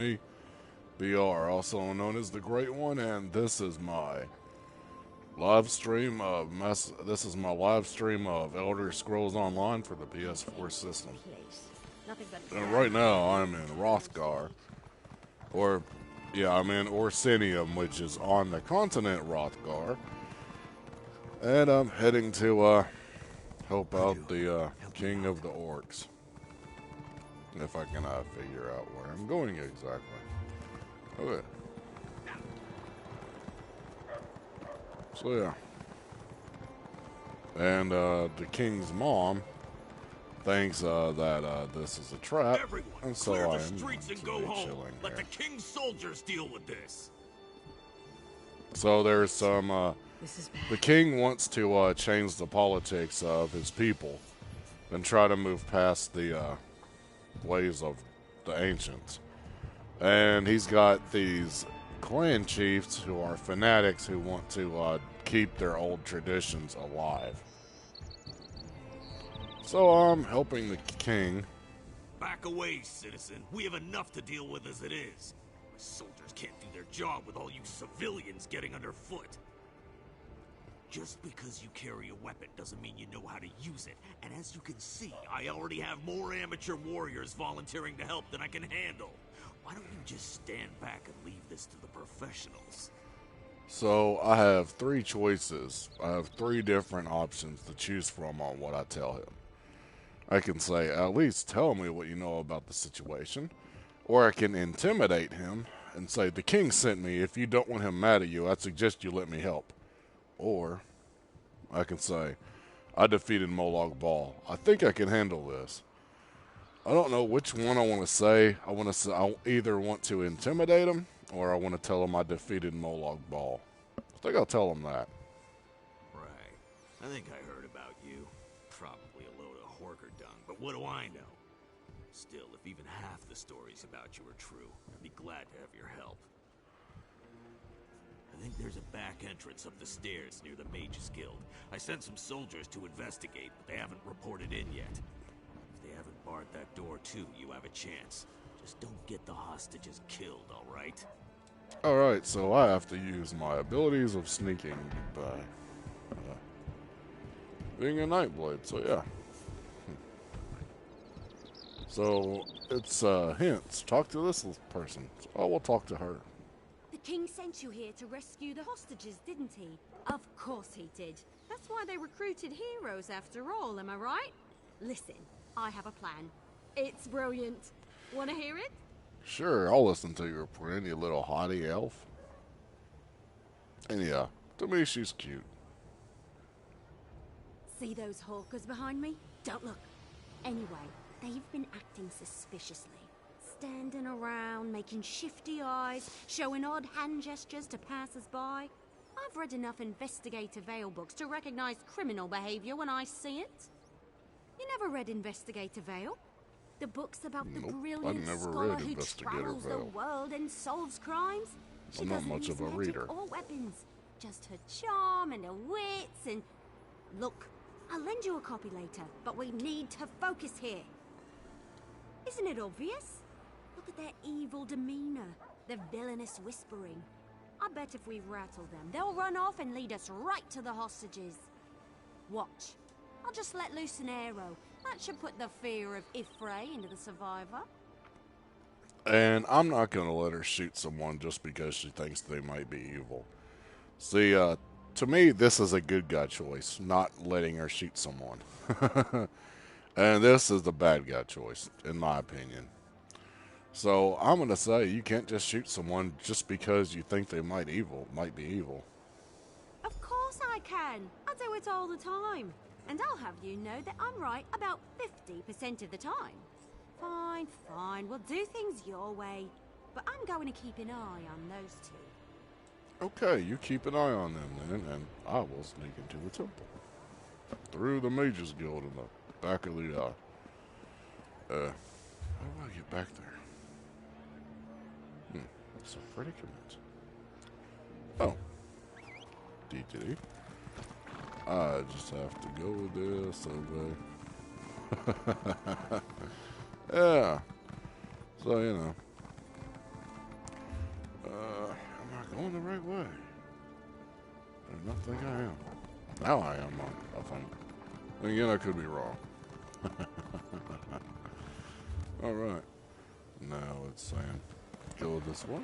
XxB.R., also known as the Great One, and this is my live stream of Elder Scrolls Online for the PS4 system. And right now I'm in Rothgar, or yeah, I'm in Orsinium, which is on the continent Rothgar, and I'm heading to help out the King of the Orcs. If I can figure out where I'm going exactly. Okay. So yeah. And the king's mom thinks that this is a trap, Everyone, and so clear I the am streets and going go to be home. chilling Let the here. king's soldiers deal with this. So there's some, This is bad. the king wants to change the politics of his people and try to move past the ways of the ancients. And he's got these clan chiefs who are fanatics who want to keep their old traditions alive. So I'm helping the king. Back away, citizen. We have enough to deal with as it is. My soldiers can't do their job with all you civilians getting underfoot. Just because you carry a weapon doesn't mean you know how to use it. And as you can see, I already have more amateur warriors volunteering to help than I can handle. Why don't you just stand back and leave this to the professionals? So I have three choices. I have three different options to choose from on what I tell him. I can say, at least tell me what you know about the situation. Or I can intimidate him and say, the king sent me. If you don't want him mad at you, I suggest you let me help. Or I can say, I defeated Molag Bal. I think I can handle this. I don't know which one I want to say. I either want to intimidate him, or I want to tell him I defeated Molag Bal. I think I'll tell him that. Right. I think I heard about you. Probably a load of horker dung, but what do I know? Still, if even half the stories about you are true, I'd be glad to have your help. I think there's a back entrance up the stairs near the Mages Guild. I sent some soldiers to investigate, but they haven't reported in yet. If they haven't barred that door too, you have a chance. Just don't get the hostages killed, alright? Alright, so I have to use my abilities of sneaking by being a Nightblade, so yeah. So, it's hints. Talk to this person. So I will talk to her. The king sent you here to rescue the hostages, didn't he? Of course he did. That's why they recruited heroes after all, am I right? Listen, I have a plan. It's brilliant. Wanna hear it? Sure, I'll listen to your plan, you little hottie elf. And yeah, to me she's cute. See those hawkers behind me? Don't look. Anyway, they've been acting suspiciously. Standing around, making shifty eyes, showing odd hand gestures to passers-by. I've read enough investigative Vale books to recognize criminal behavior when I see it. You never read Investigator Vale? The books about the brilliant never scholar read who Investigator travels the Vale. world and solves crimes? She I'm not doesn't much use of a magic reader. or weapons. Just her charm and her wits and... Look, I'll lend you a copy later, but we need to focus here. Isn't it obvious? Look at their evil demeanor, their villainous whispering. I bet if we rattle them, they'll run off and lead us right to the hostages. Watch. I'll just let loose an arrow. That should put the fear of Ifray into the survivor. And I'm not going to let her shoot someone just because she thinks they might be evil. See, to me, this is a good guy choice, not letting her shoot someone. And this is the bad guy choice, in my opinion. So I'm going to say you can't just shoot someone just because you think they might be evil. Of course I can. I do it all the time. And I'll have you know that I'm right about 50% of the time. Fine, fine. We'll do things your way. But I'm going to keep an eye on those two. Okay, you keep an eye on them then, and I will sneak into the temple. Through the Mages Guild in the back of the, how do I get back there? It's a predicament. Oh. DTD. I just have to go with this, okay. Yeah. So, you know. not think I am. Now I am, I think. Again, I could be wrong. Alright. Now it's saying, go this way.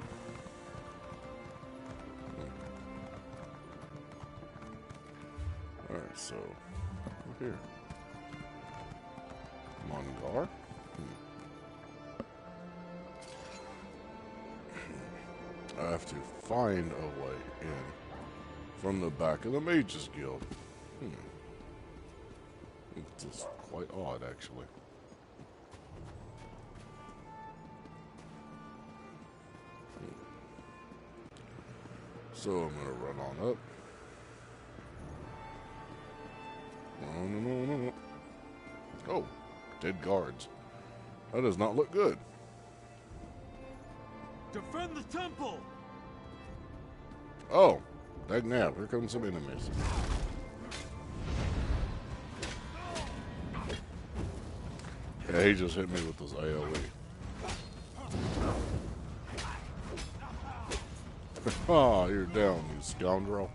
Alright, so, over here. Mongar. I have to find a way in from the back of the Mages Guild. It's just quite odd, actually. So I'm gonna run on up. No. Oh, dead guards. That does not look good. Defend the temple! Oh, dagnab, here comes some enemies. Yeah, he just hit me with his AoE. Oh, you're down, you scoundrel.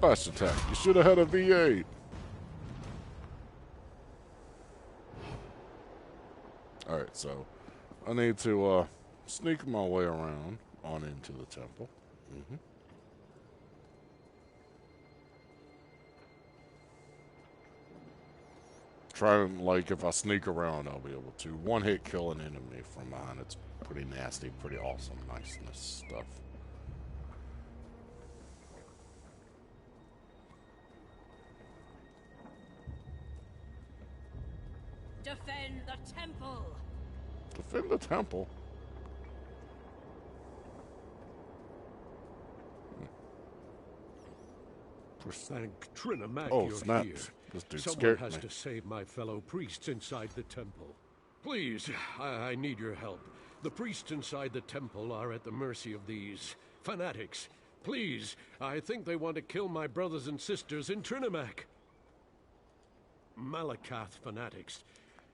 Fast attack. You should have had a V8. Alright, so I need to sneak my way around on into the temple. Trying, like, if I sneak around, I'll be able to one-hit kill an enemy from behind. It's pretty nasty, pretty awesome, niceness stuff. Defend the temple! Defend the temple? Thank Trinimac Oh, you're snaps. here. This dude Someone scared has me. to save my fellow priests inside the temple. Please, I need your help. The priests inside the temple are at the mercy of these fanatics. Please, I think they want to kill my brothers and sisters in Trinimac. Malakath fanatics.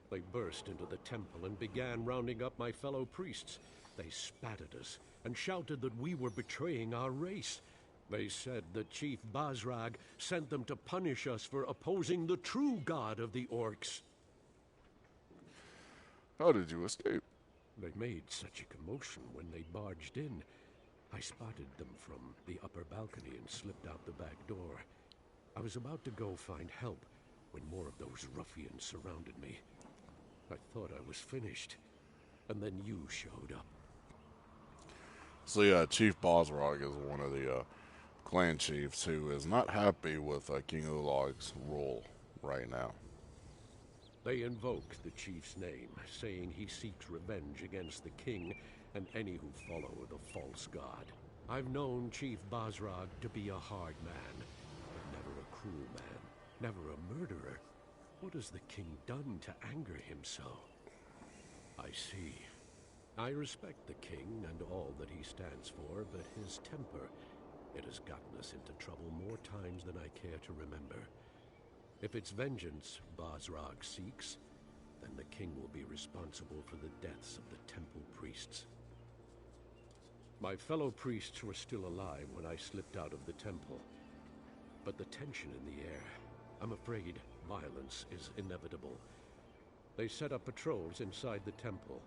They burst into the temple and began rounding up my fellow priests. They spat at us and shouted that we were betraying our race. They said that Chief Bazrag sent them to punish us for opposing the true god of the orcs. How did you escape? They made such a commotion when they barged in. I spotted them from the upper balcony and slipped out the back door. I was about to go find help when more of those ruffians surrounded me. I thought I was finished, and then you showed up. So yeah, Chief Bosrog is one of the clan chiefs who is not happy with King Ulog's rule right now. They invoke the chief's name, saying he seeks revenge against the king and any who follow the false god. I've known Chief Bazrag to be a hard man, but never a cruel man, never a murderer. What has the king done to anger him so? I see. I respect the king and all that he stands for, but his temper, it has gotten us into trouble more times than I care to remember. If it's vengeance Bazrag seeks, then the king will be responsible for the deaths of the temple priests. My fellow priests were still alive when I slipped out of the temple, but the tension in the air, I'm afraid violence is inevitable. They set up patrols inside the temple,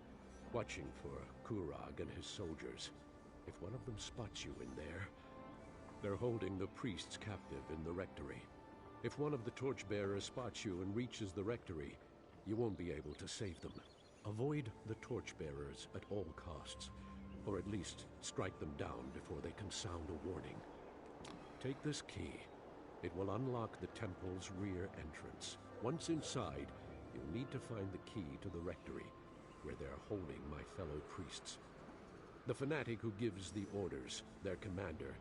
watching for Kurag and his soldiers. If one of them spots you in there, they're holding the priests captive in the rectory. If one of the torchbearers spots you and reaches the rectory, you won't be able to save them. Avoid the torchbearers at all costs, or at least strike them down before they can sound a warning. Take this key. It will unlock the temple's rear entrance. Once inside, you'll need to find the key to the rectory, where they're holding my fellow priests. The fanatic who gives the orders, their commander,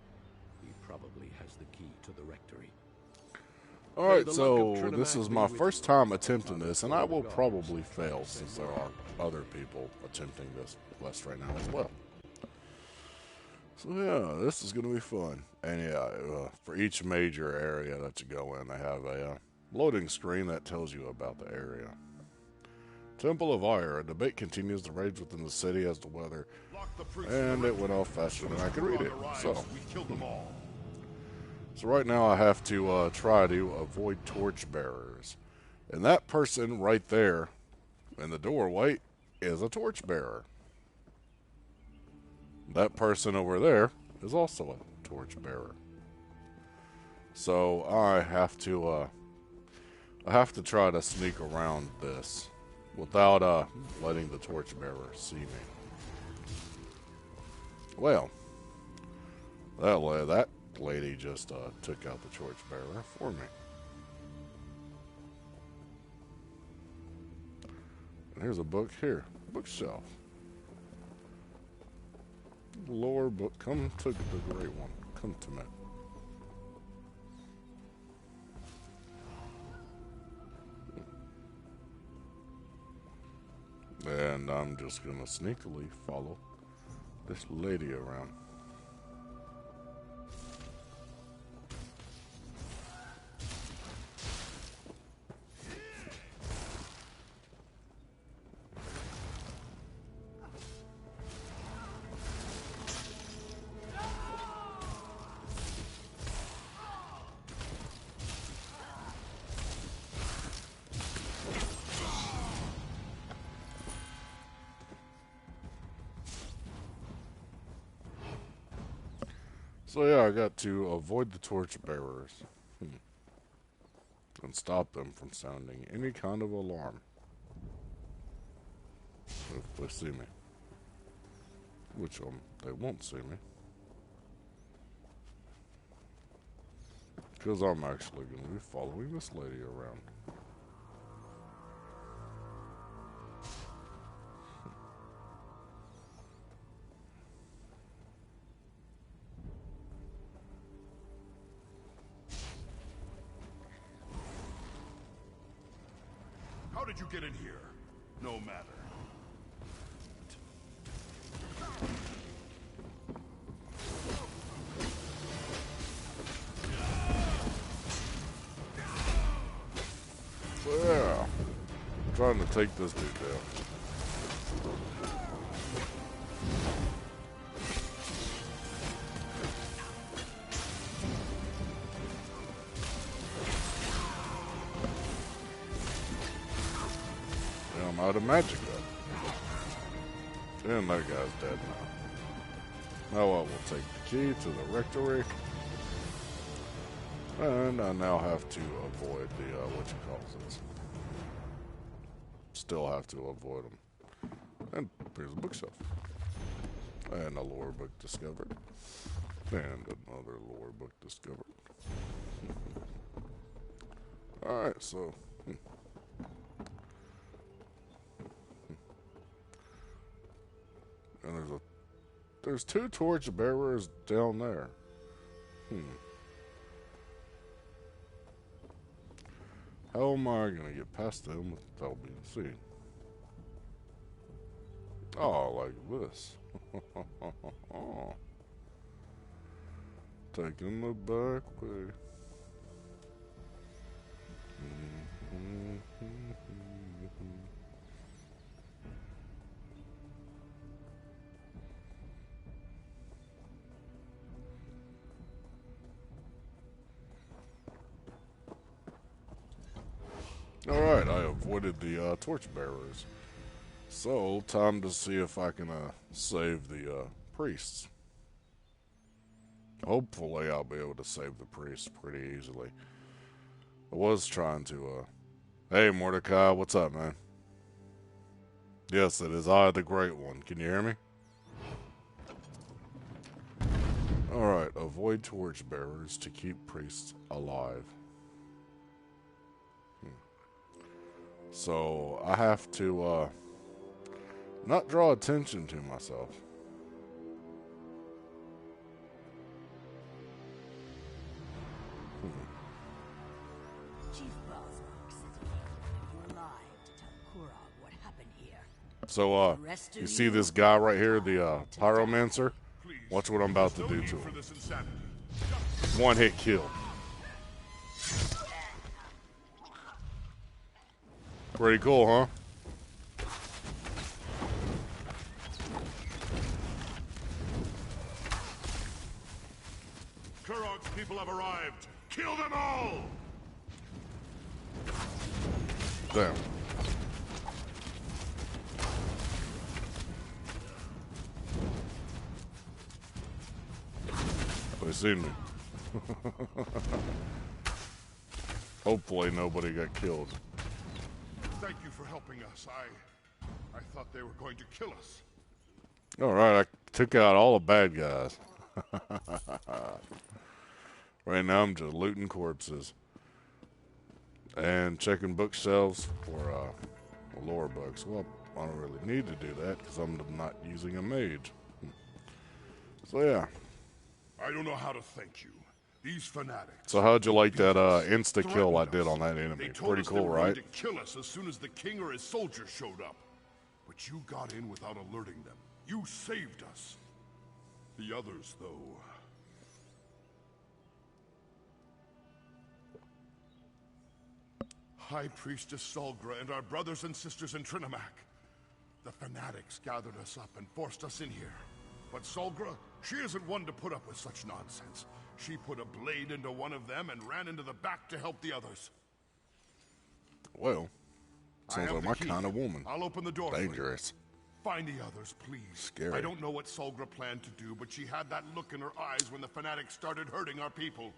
he probably has the key to the rectory. Alright, so this is my first time attempting this, and I will probably fail since there are other people attempting this quest right now as well. So yeah, this is going to be fun. And yeah, for each major area that you go in, they have a loading screen that tells you about the area. Temple of Ire. A debate continues to rage within the city as to whether, and it went off faster than I could read it. So right now I have to try to avoid torchbearers. And that person right there in the doorway is a torchbearer. That person over there is also a torchbearer. So I have to try to sneak around this without letting the torchbearer see me. Well, that lady just took out the torchbearer for me. And here's a book here, bookshelf. Lore book, come to the great one. Come to me. And I'm just gonna sneakily follow this lady around. So yeah, I got to avoid the torchbearers and stop them from sounding any kind of alarm if they see me, which they won't see me because I'm actually going to be following this lady around. How did you get in here? No matter. So yeah, I'm trying to take this dude down. I'm out of magic though. And that guy's dead now. Now I will take the key to the rectory. And I now have to avoid the, whatchamacallits. Still have to avoid them. And here's a bookshelf. And a lore book discovered. And another lore book discovered. Alright, so... And there's two torch bearers down there. How am I gonna get past them without being seen? Oh, like this. Taking the back way. Alright, I avoided the torchbearers. So, time to see if I can save the priests. Hopefully I'll be able to save the priests pretty easily. I was trying to, Hey Mordecai, what's up, man? Yes, it is I, the Great One. Can you hear me? Alright, avoid torchbearers to keep priests alive. So, I have to, not draw attention to myself. Chief B.R.xX's said you're alive to tell Kurog what happened here. So, you see this guy right here, the pyromancer? Watch what I'm about to do to him. One hit kill. Pretty cool, huh? Kurog's people have arrived! Kill them all! Damn. They seen me. Hopefully nobody got killed. Thank you for helping us. I thought they were going to kill us. Alright, I took out all the bad guys. Right now I'm just looting corpses. And checking bookshelves for lore books. Well, I don't really need to do that because I'm not using a mage. So yeah. I don't know how to thank you. These fanatics. So how'd you like that insta kill I did on that enemy? They told Pretty us they cool, were going right? to kill us as soon as the king or his soldiers showed up. But you got in without alerting them. You saved us. The others, though. High Priestess Solgra and our brothers and sisters in Trinimac. The fanatics gathered us up and forced us in here. But Solgra, she isn't one to put up with such nonsense. She put a blade into one of them and ran into the back to help the others. Well, sounds like my kind of woman. I'll open the door. Dangerous. Find the others, please. Scary. I don't know what Solgra planned to do, but she had that look in her eyes when the fanatics started hurting our people.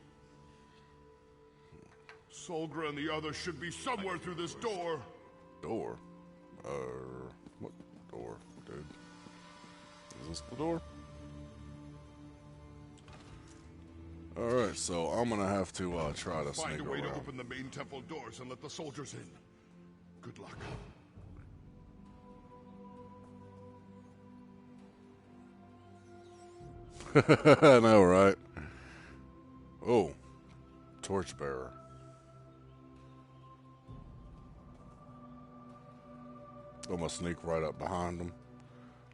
Solgra and the others should be somewhere through this door. Door? What door, dude? Is this the door? Alright, so I'm gonna have to try to Find sneak a way around. to open the main temple doors and let the soldiers in. Good luck. I know, right? Oh, torchbearer. I'm gonna sneak right up behind him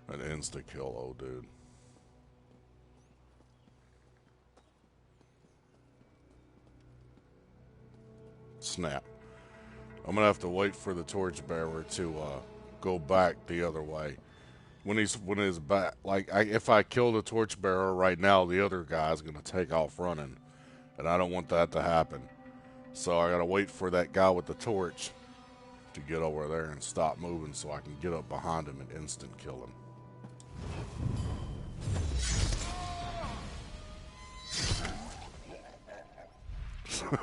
and insta-kill old dude. Snap. I'm gonna have to wait for the torchbearer to go back the other way. When he's back, like if I kill the torchbearer right now, the other guy's gonna take off running, and I don't want that to happen. So I gotta wait for that guy with the torch to get over there and stop moving, so I can get up behind him and instant kill him.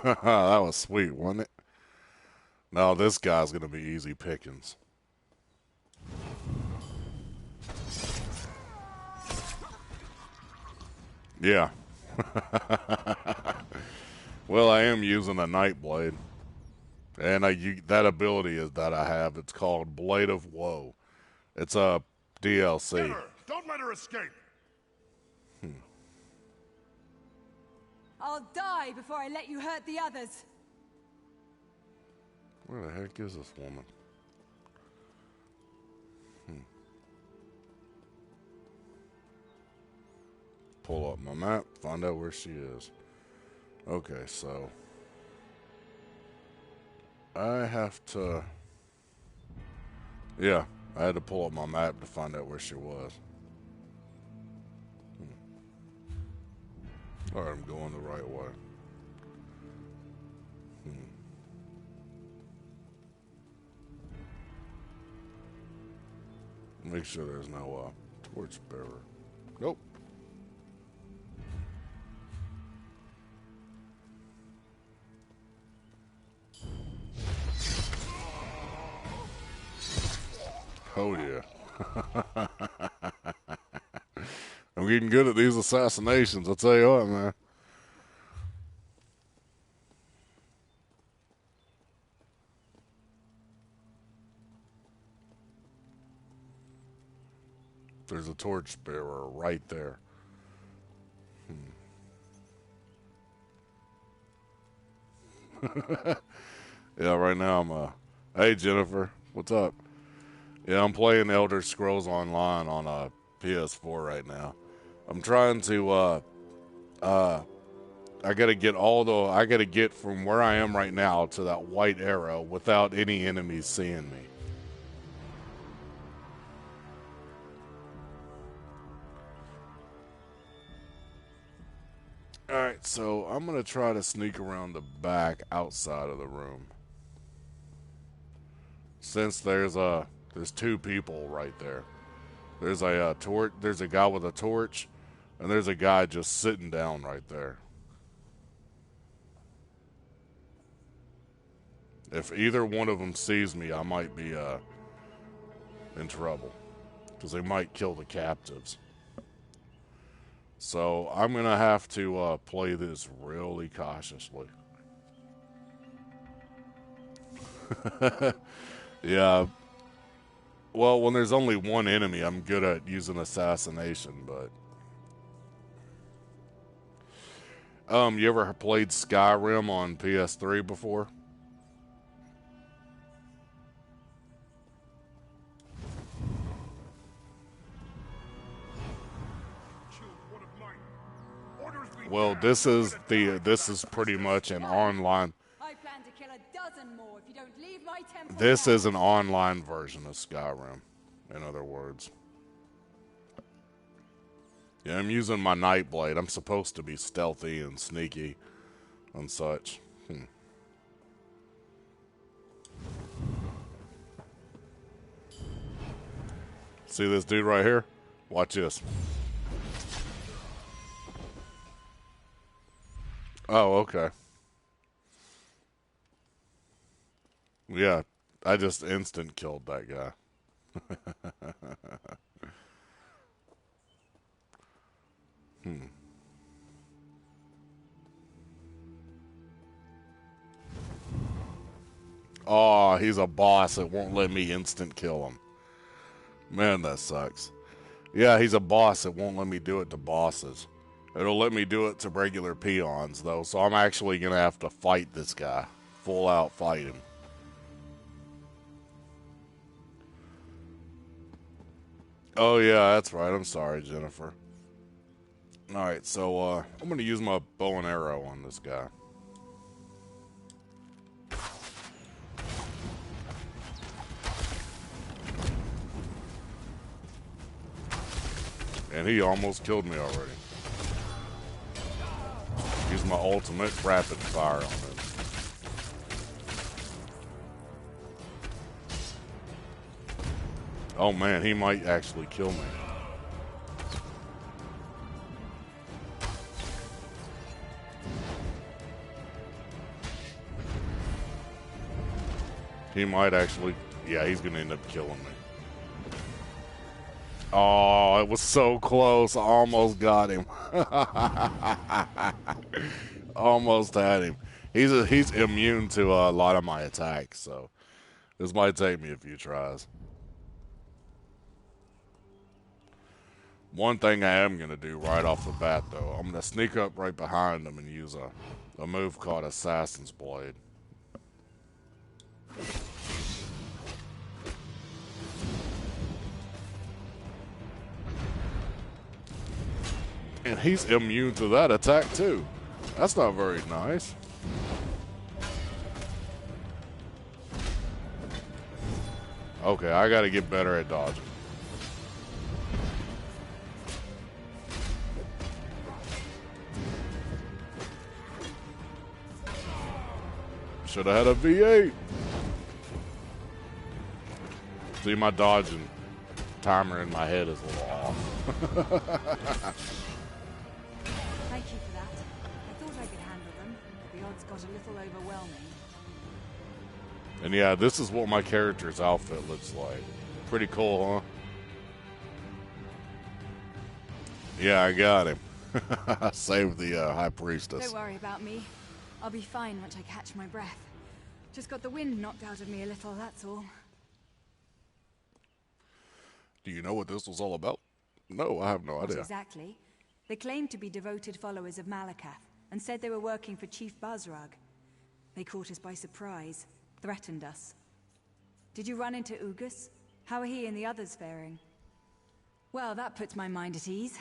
That was sweet, wasn't it? Now this guy's gonna be easy pickings. Yeah. Well, I am using a Nightblade. And that ability is that I have. It's called Blade of Woe. It's a DLC. Get her! Don't let her escape! I'll die before I let you hurt the others. Where the heck is this woman? Pull up my map, find out where she is. Okay, so I have to... Yeah, I had to pull up my map to find out where she was. Alright, I'm going the right way. Make sure there's no torchbearer. Nope. Oh yeah. I'm getting good at these assassinations, I'll tell you what, man. There's a torchbearer right there. Yeah, right now I'm hey Jennifer, what's up? Yeah, I'm playing Elder Scrolls Online on PS4 right now. I'm trying to I gotta get from where I am right now to that white arrow without any enemies seeing me. Alright, so I'm going to try to sneak around the back outside of the room. Since there's two people right there. There's a torch. There's a guy with a torch, and there's a guy just sitting down right there. If either one of them sees me, I might be in trouble, because they might kill the captives. So I'm gonna have to play this really cautiously. Yeah. Well, when there's only one enemy, I'm good at using assassination, but... you ever played Skyrim on PS3 before? Well, this is pretty much an online... I plan to kill a dozen more if you don't leave my temple. This is an online version of Skyrim, in other words. Yeah, I'm using my Nightblade. I'm supposed to be stealthy and sneaky and such. See this dude right here? Watch this. Oh, okay. Yeah, I just instant killed that guy. Oh, he's a boss. It won't let me instant kill him. Man, that sucks. Yeah, he's a boss. It won't let me do it to bosses. It'll let me do it to regular peons, though, so I'm actually going to have to fight this guy. Full out fight him. Oh, yeah, that's right. I'm sorry, Jennifer. Alright, so I'm going to use my bow and arrow on this guy. And he almost killed me already. Use my ultimate rapid fire on him. Oh man, he might actually kill me. He might actually... Yeah, he's going to end up killing me. Oh, it was so close. I almost got him. Almost had him. He's immune to a lot of my attacks, so this might take me a few tries. One thing I am going to do right off the bat, though, I'm going to sneak up right behind him and use a move called Assassin's Blade. And he's immune to that attack, too. That's not very nice. Okay, I gotta get better at dodging. Should have had a V8. See, my dodging timer in my head is a little off. Thank you for that. I thought I could handle them, but the odds got a little overwhelming. And yeah, this is what my character's outfit looks like. Pretty cool, huh? Yeah, I got him. I saved the High Priestess. Don't worry about me. I'll be fine once I catch my breath. Just got the wind knocked out of me a little, that's all. Do you know what this was all about? No, I have no idea. Not exactly. They claimed to be devoted followers of Malakath, and said they were working for Chief B.R.xX's. They caught us by surprise, threatened us. Did you run into Ugus? How are he and the others faring? Well, that puts my mind at ease.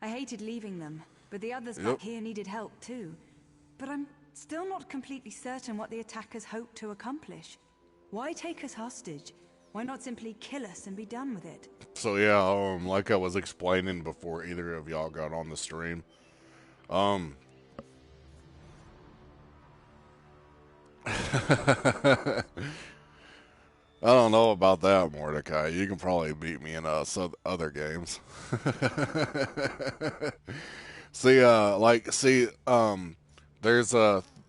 I hated leaving them, but the others back here needed help too. But I'm still not completely certain what the attackers hope to accomplish. Why take us hostage? Why not simply kill us and be done with it? So yeah, like I was explaining before either of y'all got on the stream, I don't know about that, Mordecai. You can probably beat me in some other games. See, there's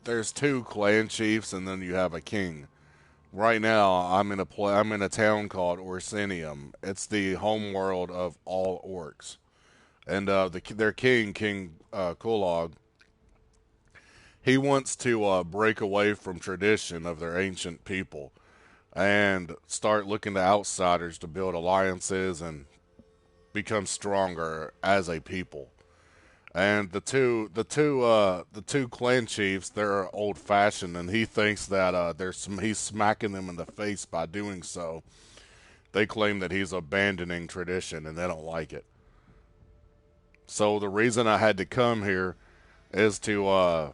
there's two clan chiefs, and then you have a king. Right now, I'm in a town called Orsinium. It's the home world of all orcs, and their king, King Kulog, he wants to break away from tradition of their ancient people and start looking to outsiders to build alliances and become stronger as a people. And the two clan chiefs, they're old fashioned, and he thinks that he's smacking them in the face by doing so. They claim that he's abandoning tradition, and they don't like it. So the reason I had to come here is to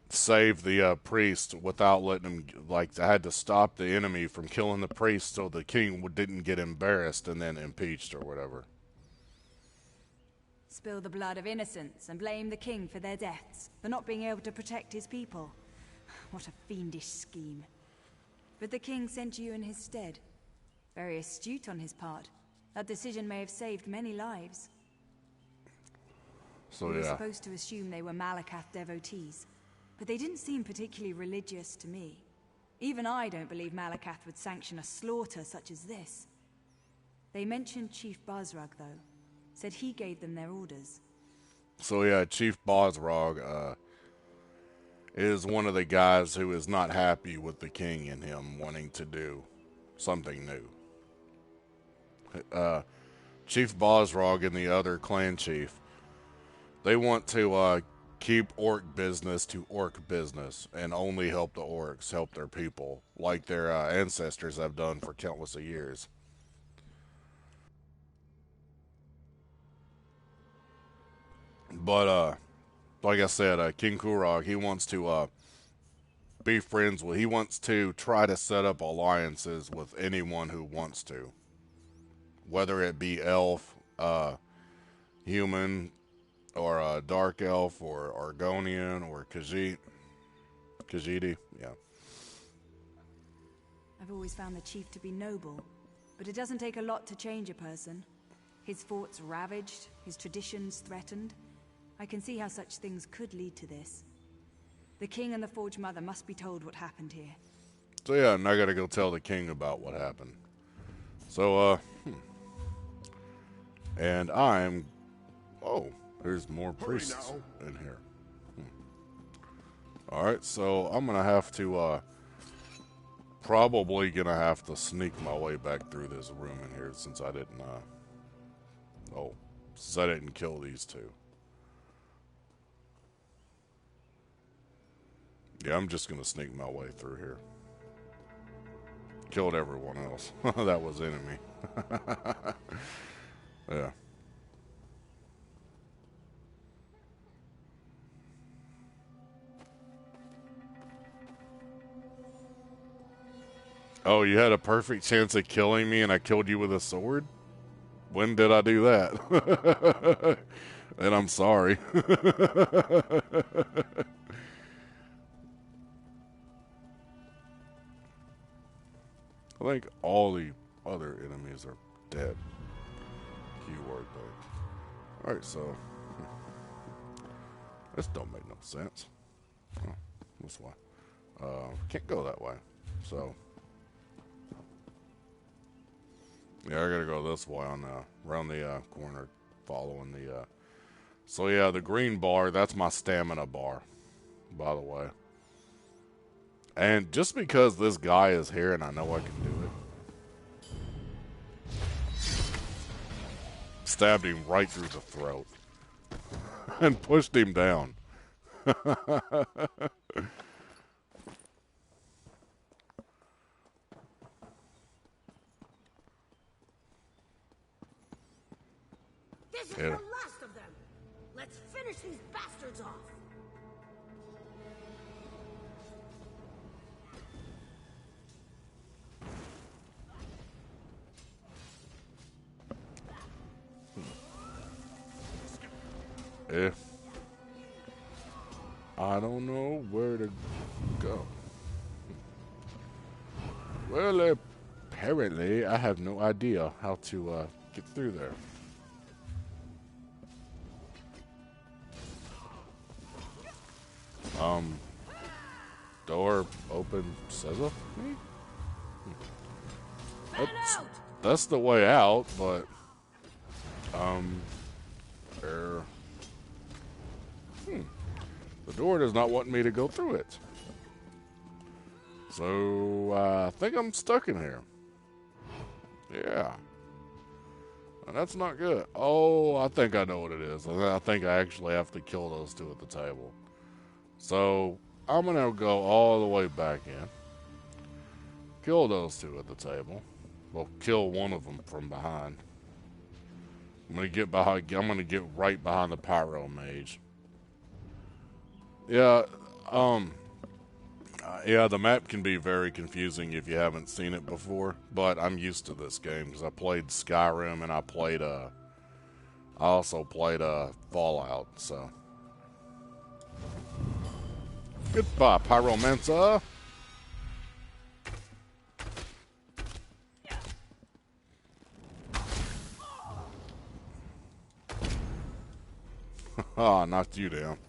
save the priest without letting him. Like, I had to stop the enemy from killing the priest, so the king didn't get embarrassed and then impeached or whatever. Spill the blood of innocents and blame the king for their deaths, for not being able to protect his people. What a fiendish scheme. But the king sent you in his stead. Very astute on his part. That decision may have saved many lives. So We were yeah, supposed to assume they were Malakath devotees, but they didn't seem particularly religious to me. Even I don't believe Malakath would sanction a slaughter such as this. They mentioned Chief Bazrag, though. Said he gave them their orders. so yeah, Chief Bosrog is one of the guys who is not happy with the king and him wanting to do something new. Chief Bosrog and the other clan chief, they want to keep orc business to orc business and only help the orcs, help their people, like their ancestors have done for countless of years. But like I said, King Kurog, he wants to be friends with. He wants to try to set up alliances with anyone who wants to, whether it be elf, human, or dark elf, or Argonian, or Khajiit. Yeah. I've always found the chief to be noble, but it doesn't take a lot to change a person. His forts ravaged, his traditions threatened. I can see how such things could lead to this. The king and the Forge Mother must be told what happened here. So yeah, and I gotta go tell the king about what happened. So, and I'm... Oh, there's more priests in here. Alright, so I'm gonna have to, probably gonna have to sneak my way back through this room in here since I didn't, since I didn't kill these two. Yeah, I'm just gonna sneak my way through here. Killed everyone else. That was enemy. Yeah. Oh, you had a perfect chance of killing me and I killed you with a sword? When did I do that? And I'm sorry. I think all the other enemies are dead. Keyword though. Alright, so this don't make no sense. Oh, this way. Can't go that way. So yeah, I gotta go this way on around the corner, following the. So yeah, the green bar, that's my stamina bar, by the way. And just because this guy is here and I know I can do it, stabbed him right through the throat and pushed him down. This is Yeah. the last of them. Let's finish these bastards off. If I don't know where to go. Well, apparently I have no idea how to get through there. Door open, scissor me? That's the way out, but there. The door does not want me to go through it. So I think I'm stuck in here. Yeah. And that's not good. Oh, I think I know what it is. I think I actually have to kill those two at the table. So I'm going to go all the way back in. Kill those two at the table. Well, kill one of them from behind. I'm going to get behind. I'm going to get right behind the pyro mage. Yeah, yeah, the map can be very confusing if you haven't seen it before, but I'm used to this game because I played Skyrim and I also played Fallout, so. Goodbye, Pyromancer. Ah, knocked you down.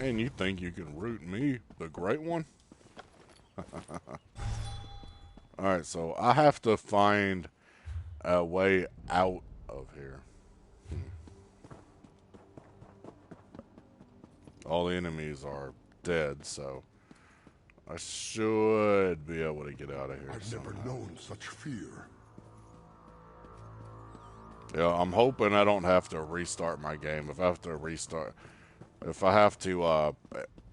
And you think you can root me, the great one? Alright, so I have to find a way out of here. All the enemies are dead, so I should be able to get out of here. I've never known such fear. Yeah, I'm hoping I don't have to restart my game. If I have to restart... If I have to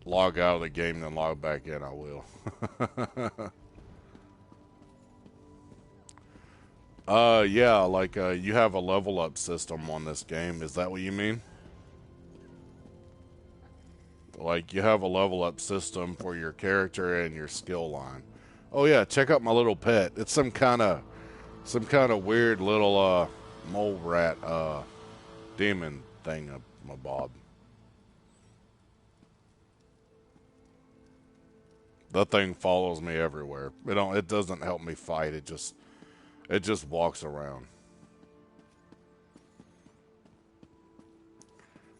log out of the game then log back in, I will. Yeah, like you have a level up system on this game. Is that what you mean? Like you have a level up system for your character and your skill line. Oh yeah, check out my little pet. It's some kind of weird little mole rat demon thing, my bob. That thing follows me everywhere. It doesn't help me fight. It just walks around.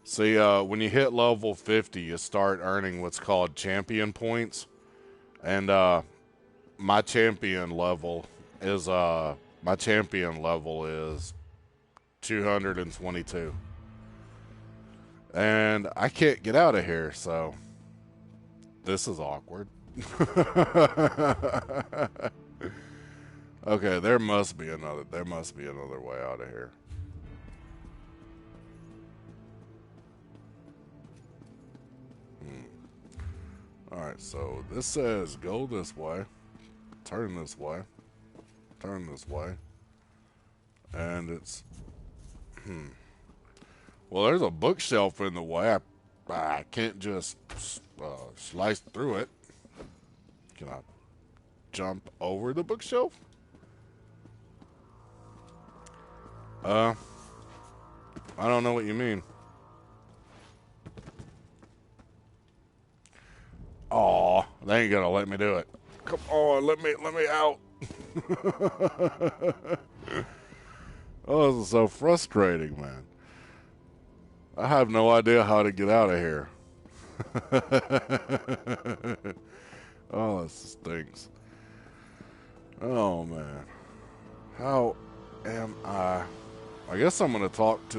See, when you hit level 50, you start earning what's called champion points, and my champion level is 222, and I can't get out of here. So this is awkward. Okay, there must be another way out of here. Alright, so this says go this way, turn this way, turn this way, and it's well, there's a bookshelf in the way. I can't just slice through it. Can I jump over the bookshelf? I don't know what you mean. Aw, they ain't gonna let me do it. Come on, let me out. Oh, this is so frustrating, man. I have no idea how to get out of here. Oh, this stinks. Oh, man. How am I? I guess I'm going to talk to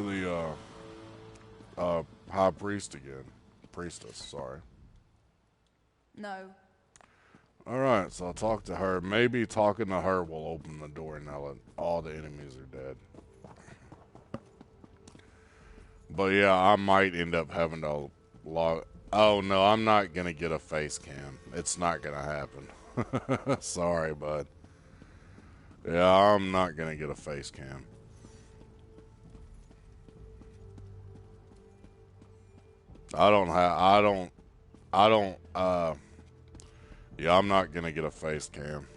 the high priest again. Priestess, sorry. No. Alright, so I'll talk to her. Maybe talking to her will open the door now that all the enemies are dead. But yeah, I might end up having to log... Oh, no, I'm not going to get a face cam. It's not going to happen. Sorry, bud. Yeah, I'm not going to get a face cam. Yeah, I'm not going to get a face cam.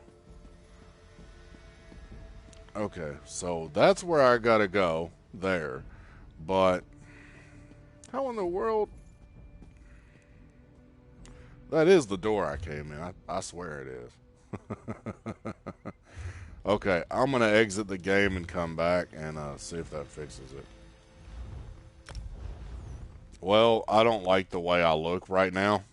Okay, so that's where I got to go. There. But... how in the world... That is the door I came in. I swear it is. Okay, I'm going to exit the game and come back and see if that fixes it. Well, I don't like the way I look right now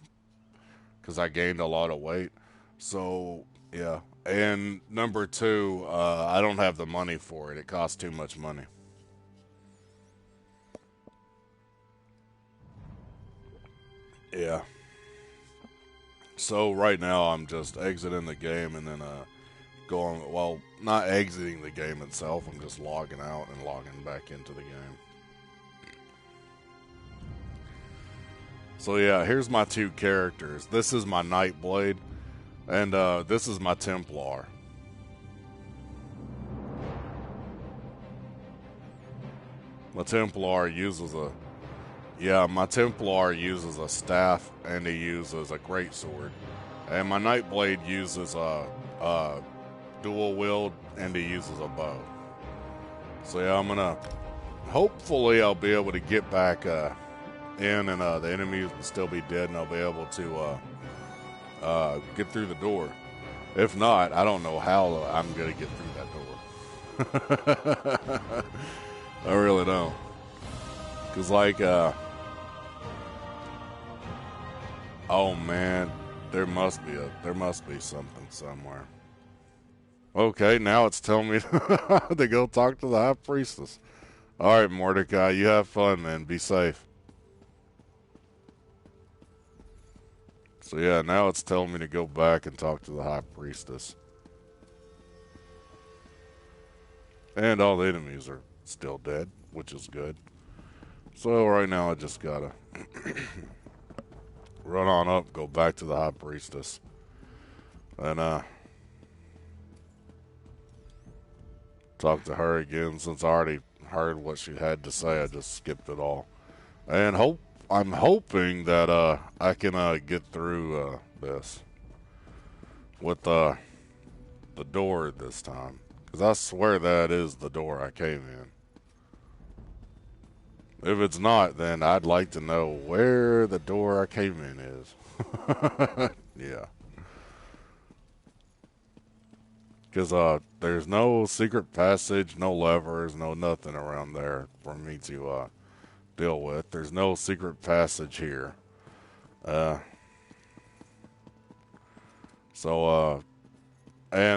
because I gained a lot of weight. So, yeah. And number two, I don't have the money for it. It costs too much money. Yeah. So right now I'm just exiting the game and then going, well, not exiting the game itself. I'm just logging out and logging back into the game. So yeah, here's my two characters. This is my Nightblade, and this is my Templar. My Templar uses a staff, and he uses a greatsword. And my Nightblade uses a dual wield, and he uses a bow. So yeah, I'm gonna, hopefully I'll be able to get back in, and the enemies will still be dead, and I'll be able to get through the door. If not, I don't know how I'm gonna get through that door. I really don't. Cause like, oh man, there must be something somewhere. Okay, now it's telling me to go talk to the High Priestess. All right, Mordecai, you have fun, man. Be safe. So yeah, now it's telling me to go back and talk to the High Priestess. And all the enemies are still dead, which is good. So right now I just gotta run on up, go back to the High Priestess. And talk to her again. Since I already heard what she had to say, I just skipped it all. And I'm hoping that I can get through this with the door this time, because I swear that is the door I came in. If it's not, then I'd like to know where the door I came in is. Yeah, because there's no secret passage, no levers, no nothing around there for me to deal with. There's no secret passage here. And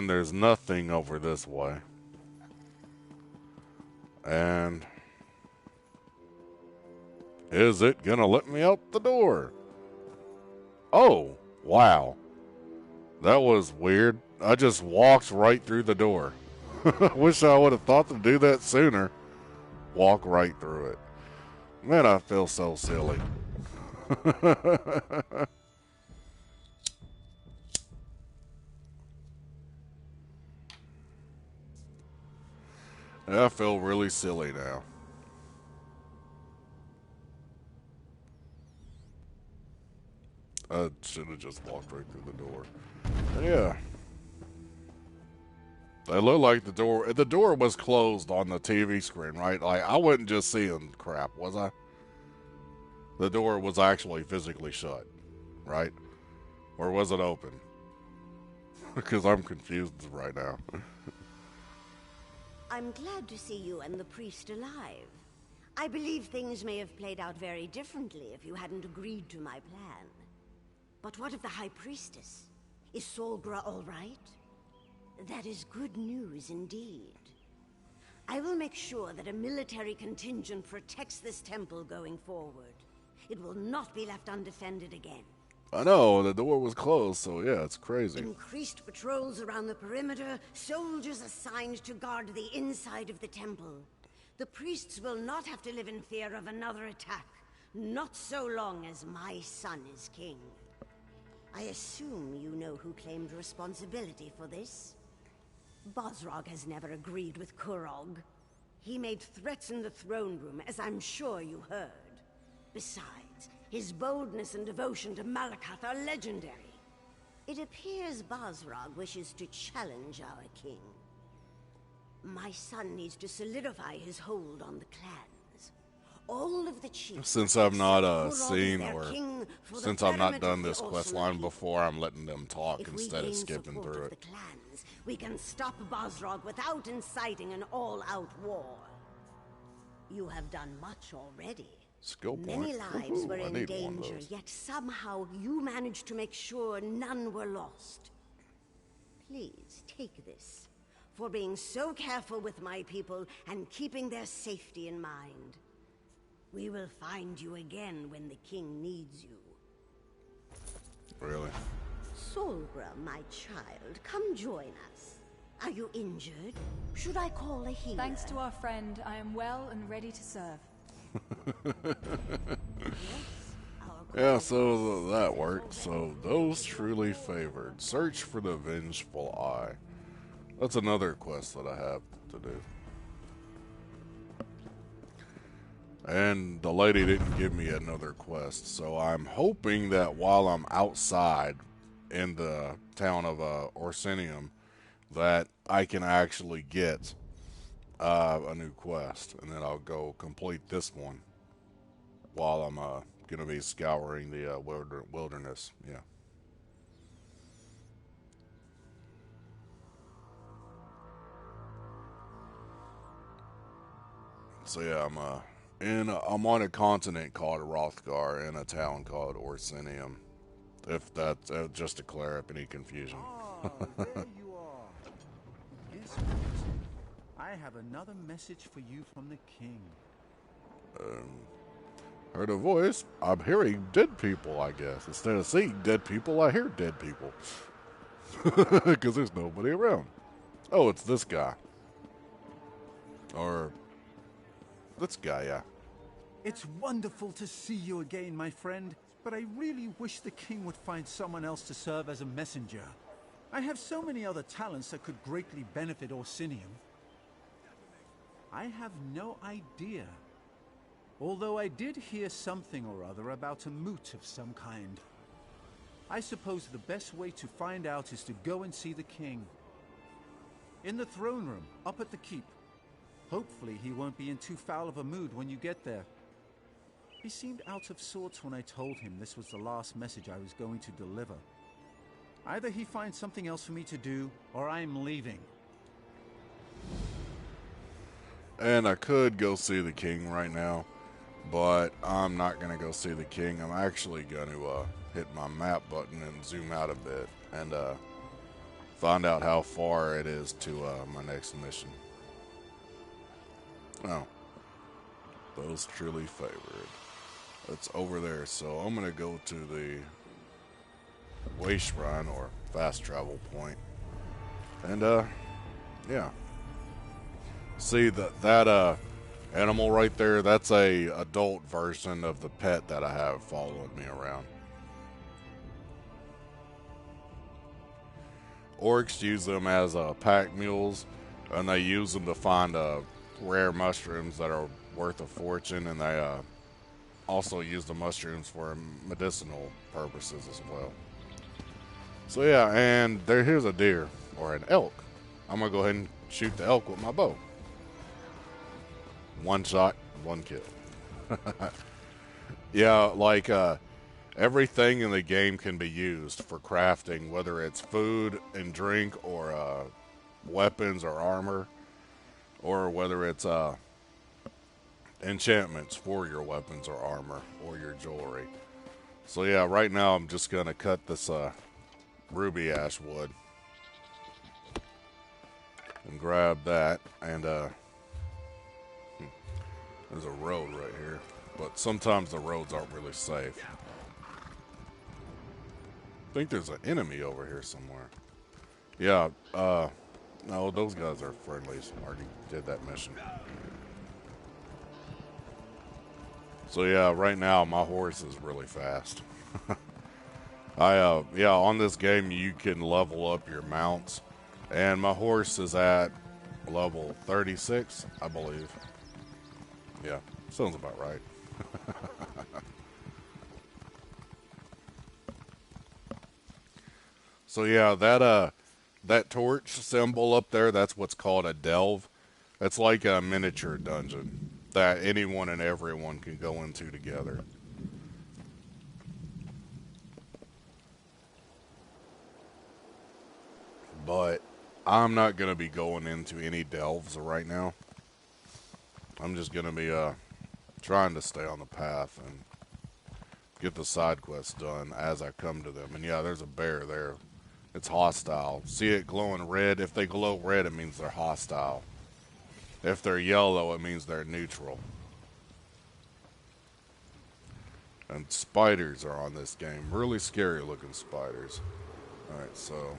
there's nothing over this way. And is it gonna let me out the door? Oh, wow. That was weird. I just walked right through the door. Wish I would have thought to do that sooner. Walk right through it. Man, I feel so silly. I feel really silly now. I should have just walked right through the door. Yeah. It looked like the door was closed on the TV screen, right? Like, I wasn't just seeing crap, was I? The door was actually physically shut, right? Or was it open? Because I'm confused right now. I'm glad to see you and the priest alive. I believe things may have played out very differently if you hadn't agreed to my plan. But what of the High Priestess? Is Solgra all right? That is good news indeed. I will make sure that a military contingent protects this temple going forward. It will not be left undefended again. I know, the door was closed, so yeah, it's crazy. Increased patrols around the perimeter, soldiers assigned to guard the inside of the temple. The priests will not have to live in fear of another attack, not so long as my son is king. I assume you know who claimed responsibility for this? Bosrog has never agreed with Kurog. He made threats in the throne room, as I'm sure you heard. Besides, his boldness and devotion to Malakath are legendary. It appears Bosrog wishes to challenge our king. My son needs to solidify his hold on the clans. All of the chiefs, Since I've not except Kurog, seen their or king, for since the I've not betterment done of the this quest Orson line people. before, I'm letting them talk If we instead of gain skipping support through of it. the clans, we can stop Bosrog without inciting an all-out war. You have done much already. Skill point. Many lives Woohoo, were I in need one of danger, those. yet somehow you managed to make sure none were lost. Please take this, for being so careful with my people and keeping their safety in mind. We will find you again when the king needs you. Really? Solgra, my child, come join us. Are you injured? Should I call a healer? Thanks to our friend, I am well and ready to serve. Yeah, so that worked. So, those truly favored. Search for the vengeful eye. That's another quest that I have to do. And the lady didn't give me another quest, so I'm hoping that while I'm outside in the town of Orsinium, that I can actually get a new quest, and then I'll go complete this one while I'm going to be scouring the wilderness. Yeah. So yeah, I'm on a continent called Rothgar in a town called Orsinium. If that's just to clear up any confusion. Ah, there you are. Guess what? I have another message for you from the king. Heard a voice. I'm hearing dead people, I guess. Instead of seeing dead people, I hear dead people. Because there's nobody around. Oh, it's this guy. Or this guy, yeah. It's wonderful to see you again, my friend, but I really wish the king would find someone else to serve as a messenger. I have so many other talents that could greatly benefit Orsinium. I have no idea. Although I did hear something or other about a moot of some kind. I suppose the best way to find out is to go and see the king. In the throne room, up at the keep. Hopefully he won't be in too foul of a mood when you get there. He seemed out of sorts when I told him this was the last message I was going to deliver. Either he finds something else for me to do, or I'm leaving. And I could go see the king right now, but I'm not going to go see the king. I'm actually going to hit my map button and zoom out a bit and find out how far it is to my next mission. Oh, those truly favored. It's over there, so I'm going to go to the way shrine or fast travel point. And, yeah. See, that animal right there, that's a adult version of the pet that I have following me around. Orcs use them as pack mules, and they use them to find rare mushrooms that are worth a fortune, and they also use the mushrooms for medicinal purposes as well. So yeah, and here's a deer, or an elk. I'm going to go ahead and shoot the elk with my bow. One shot, one kill. Yeah, like everything in the game can be used for crafting, whether it's food and drink or weapons or armor, or whether it's enchantments for your weapons or armor or your jewelry. So yeah, right now I'm just going to cut this ruby ash wood and grab that, and there's a road right here, but sometimes the roads aren't really safe. I think there's an enemy over here somewhere. Yeah, no, those guys are friendlies. Already did that mission. So yeah, right now my horse is really fast. Yeah, on this game you can level up your mounts, and my horse is at level 36, I believe. Yeah, sounds about right. So yeah, that torch symbol up there, that's what's called a delve. It's like a miniature dungeon. that anyone and everyone can go into together. But I'm not going to be going into any delves right now. I'm just going to be trying to stay on the path and get the side quests done as I come to them. And yeah, there's a bear there. It's hostile. See it glowing red? If they glow red, it means they're hostile. If they're yellow, it means they're neutral. And spiders are on this game. Really scary looking spiders. Alright, so...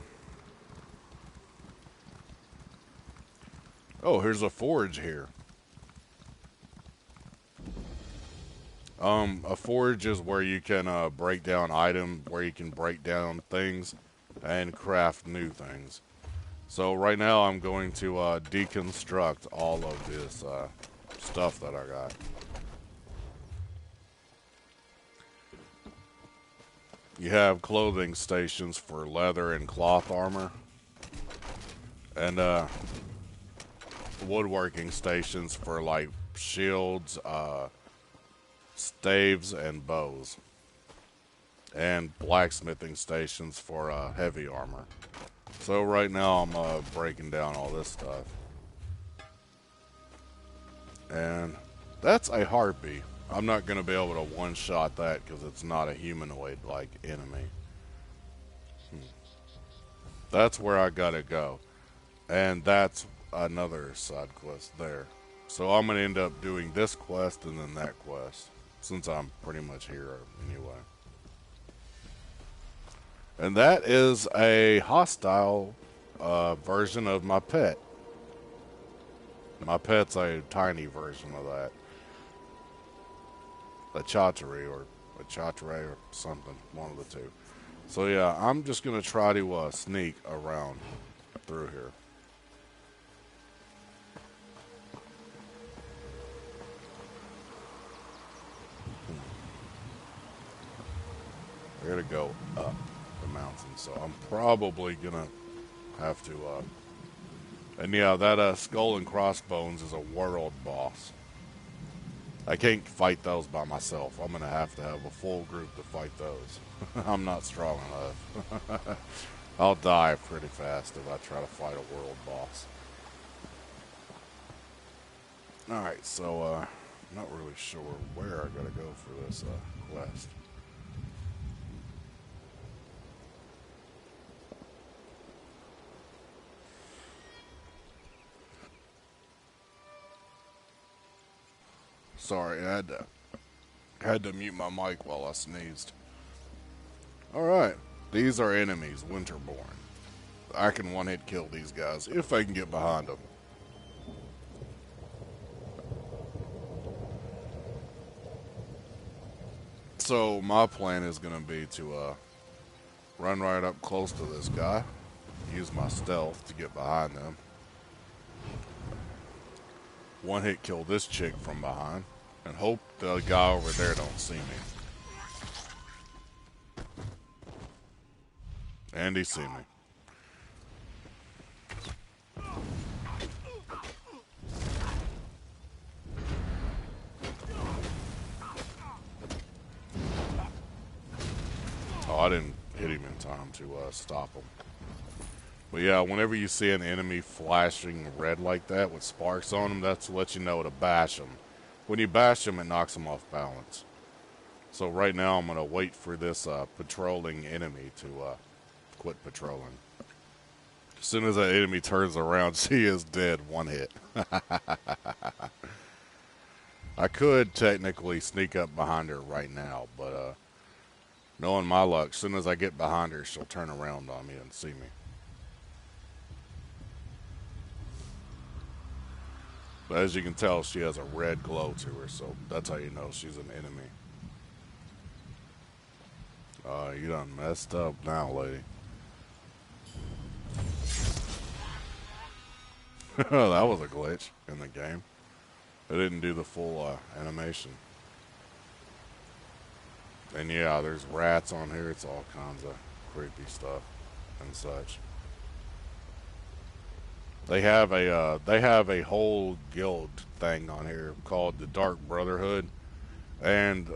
Oh, here's a forge here. A forge is where you can break down where you can break down things and craft new things. So right now I'm going to deconstruct all of this stuff that I got. You have clothing stations for leather and cloth armor, and woodworking stations for like shields, staves, and bows, and blacksmithing stations for heavy armor. So right now I'm breaking down all this stuff, and that's a harpy. I'm not going to be able to one-shot that because it's not a humanoid-like enemy. That's where I gotta go, and that's another side quest there. So I'm going to end up doing this quest and then that quest, since I'm pretty much here anyway. And that is a hostile version of my pet. My pet's a tiny version of that. A Chatri or something, one of the two. So yeah, I'm just going to try to sneak around through here. I gotta go up the mountain, so I'm probably gonna have to, and yeah, that skull and crossbones is a world boss. I can't fight those by myself. I'm gonna have to have a full group to fight those. I'm not strong enough. I'll die pretty fast if I try to fight a world boss. Alright, so, I'm not really sure where I gotta go for this, quest. Sorry, I had to mute my mic while I sneezed. Alright, these are enemies, Winterborn. I can one-hit kill these guys if I can get behind them. So my plan is going to be to run right up close to this guy, use my stealth to get behind them, one-hit kill this chick from behind, and hope the guy over there don't see me. And he see me. Oh, I didn't hit him in time to stop him. But yeah, whenever you see an enemy flashing red like that with sparks on them, that's to let you know to bash them. When you bash them, it knocks them off balance. So right now I'm going to wait for this patrolling enemy to quit patrolling. As soon as that enemy turns around, she is dead, one hit. I could technically sneak up behind her right now, but knowing my luck, as soon as I get behind her, she'll turn around on me and see me. But as you can tell, she has a red glow to her, so that's how you know she's an enemy. You done messed up now, lady. That was a glitch in the game. It didn't do the full animation. And yeah, there's rats on here. It's all kinds of creepy stuff and such. They have a whole guild thing on here called the Dark Brotherhood, and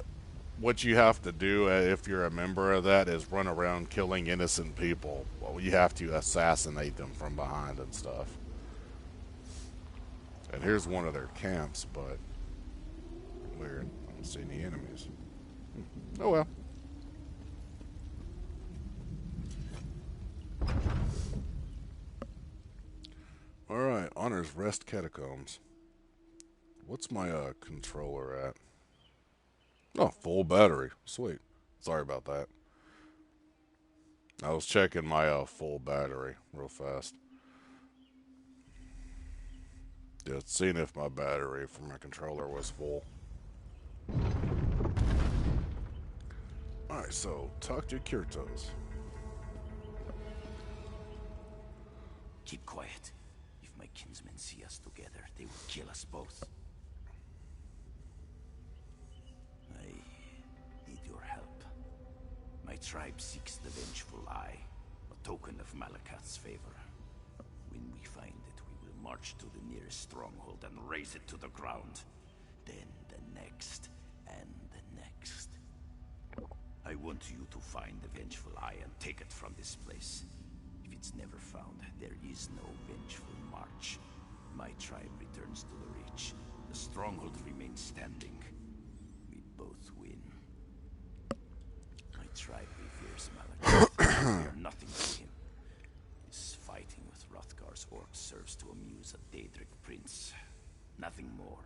what you have to do if you're a member of that is run around killing innocent people. Well, you have to assassinate them from behind and stuff. And here's one of their camps, but weird. I don't see any enemies. Oh well. Alright, Honor's Rest Catacombs. What's my controller at? Oh, full battery. Sweet. Sorry about that. I was checking my full battery real fast. Just seeing if my battery for my controller was full. Alright, so talk to Kirtos. Keep quiet. If my kinsmen see us together, they will kill us both. I need your help. My tribe seeks the Vengeful Eye, a token of Malakath's favor. When we find it, we will march to the nearest stronghold and raze it to the ground. Then the next, and the next. I want you to find the Vengeful Eye and take it from this place. If it's never found, there is no Vengeful March. My tribe returns to the Reach. The stronghold remains standing. We both win. My tribe reveres Malakath. We are nothing to him. His fighting with Hrothgar's orcs serves to amuse a Daedric prince. Nothing more.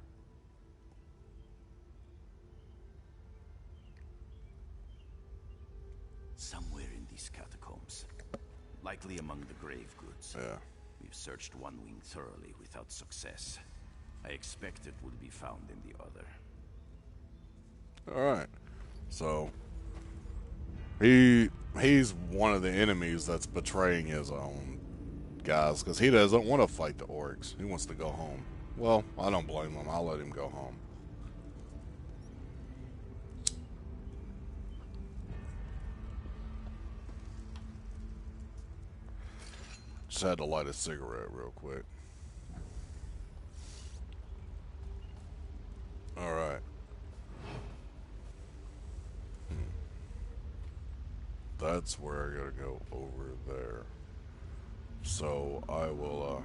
Somewhere in these catacombs. Likely among the grave goods. Yeah. We've searched one wing thoroughly without success. I expect it would be found in the other. Alright. So he's one of the enemies that's betraying his own guys, because he doesn't want to fight the orcs. He wants to go home. Well, I don't blame him. I'll let him go home. Just had to light a cigarette real quick. Alright. That's where I gotta go, over there. So I will,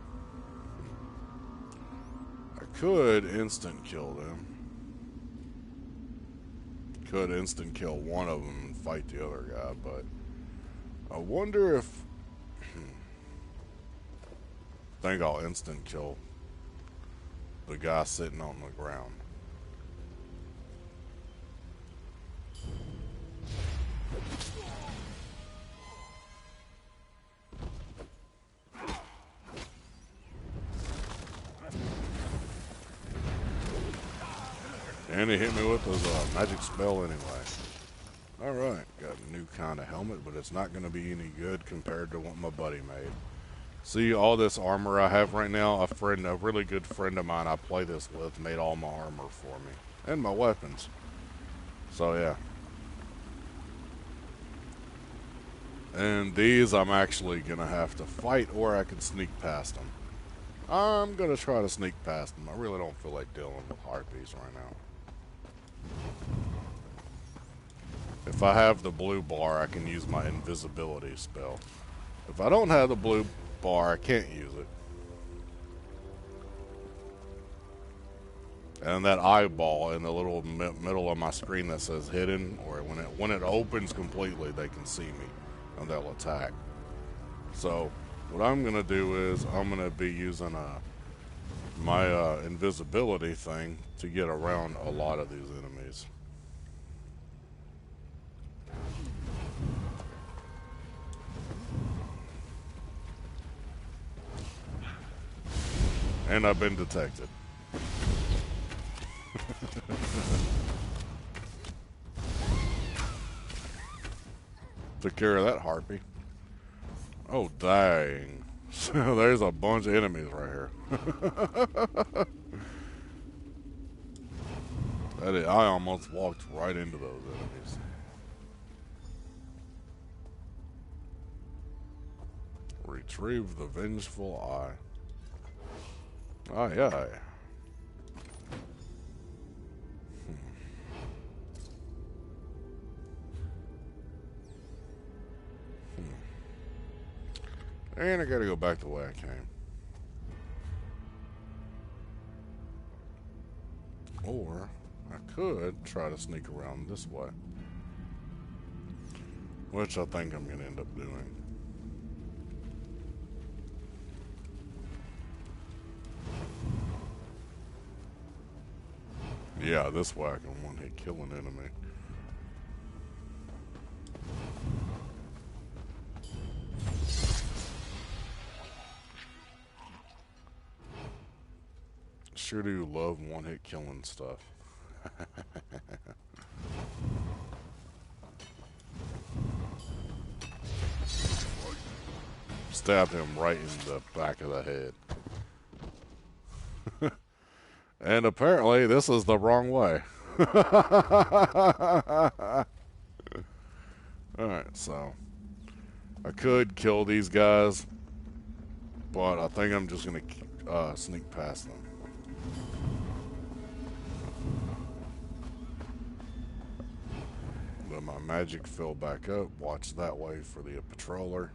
I could instant kill them. Could instant kill one of them and fight the other guy, but I wonder if, I think I'll instant kill the guy sitting on the ground. And he hit me with his magic spell anyway. Alright, got a new kind of helmet, but it's not going to be any good compared to what my buddy made. See all this armor I have right now? A really good friend of mine I play this with made all my armor for me. And my weapons. So yeah. And these I'm actually going to have to fight, or I can sneak past them. I'm going to try to sneak past them. I really don't feel like dealing with harpies right now. If I have the blue bar, I can use my invisibility spell. If I don't have the blue bar, I can't use it. And that eyeball in the little middle of my screen that says hidden, or when it opens completely, they can see me and they'll attack. So what I'm gonna do is I'm gonna be using my invisibility thing to get around a lot of these enemies. And I've been detected. Took care of that harpy. Oh, dang. There's a bunch of enemies right here. I almost walked right into those enemies. Retrieve the Vengeful Eye. Aye, aye. And I gotta go back the way I came. Or I could try to sneak around this way. Which I think I'm gonna end up doing. Yeah, this way I can one-hit kill an enemy. Sure do love one-hit killing stuff. Stabbed him right in the back of the head. And apparently this is the wrong way. Alright, so I could kill these guys, but I think I'm just going to sneak past them. Let my magic fill back up. Watch that way for the patroller.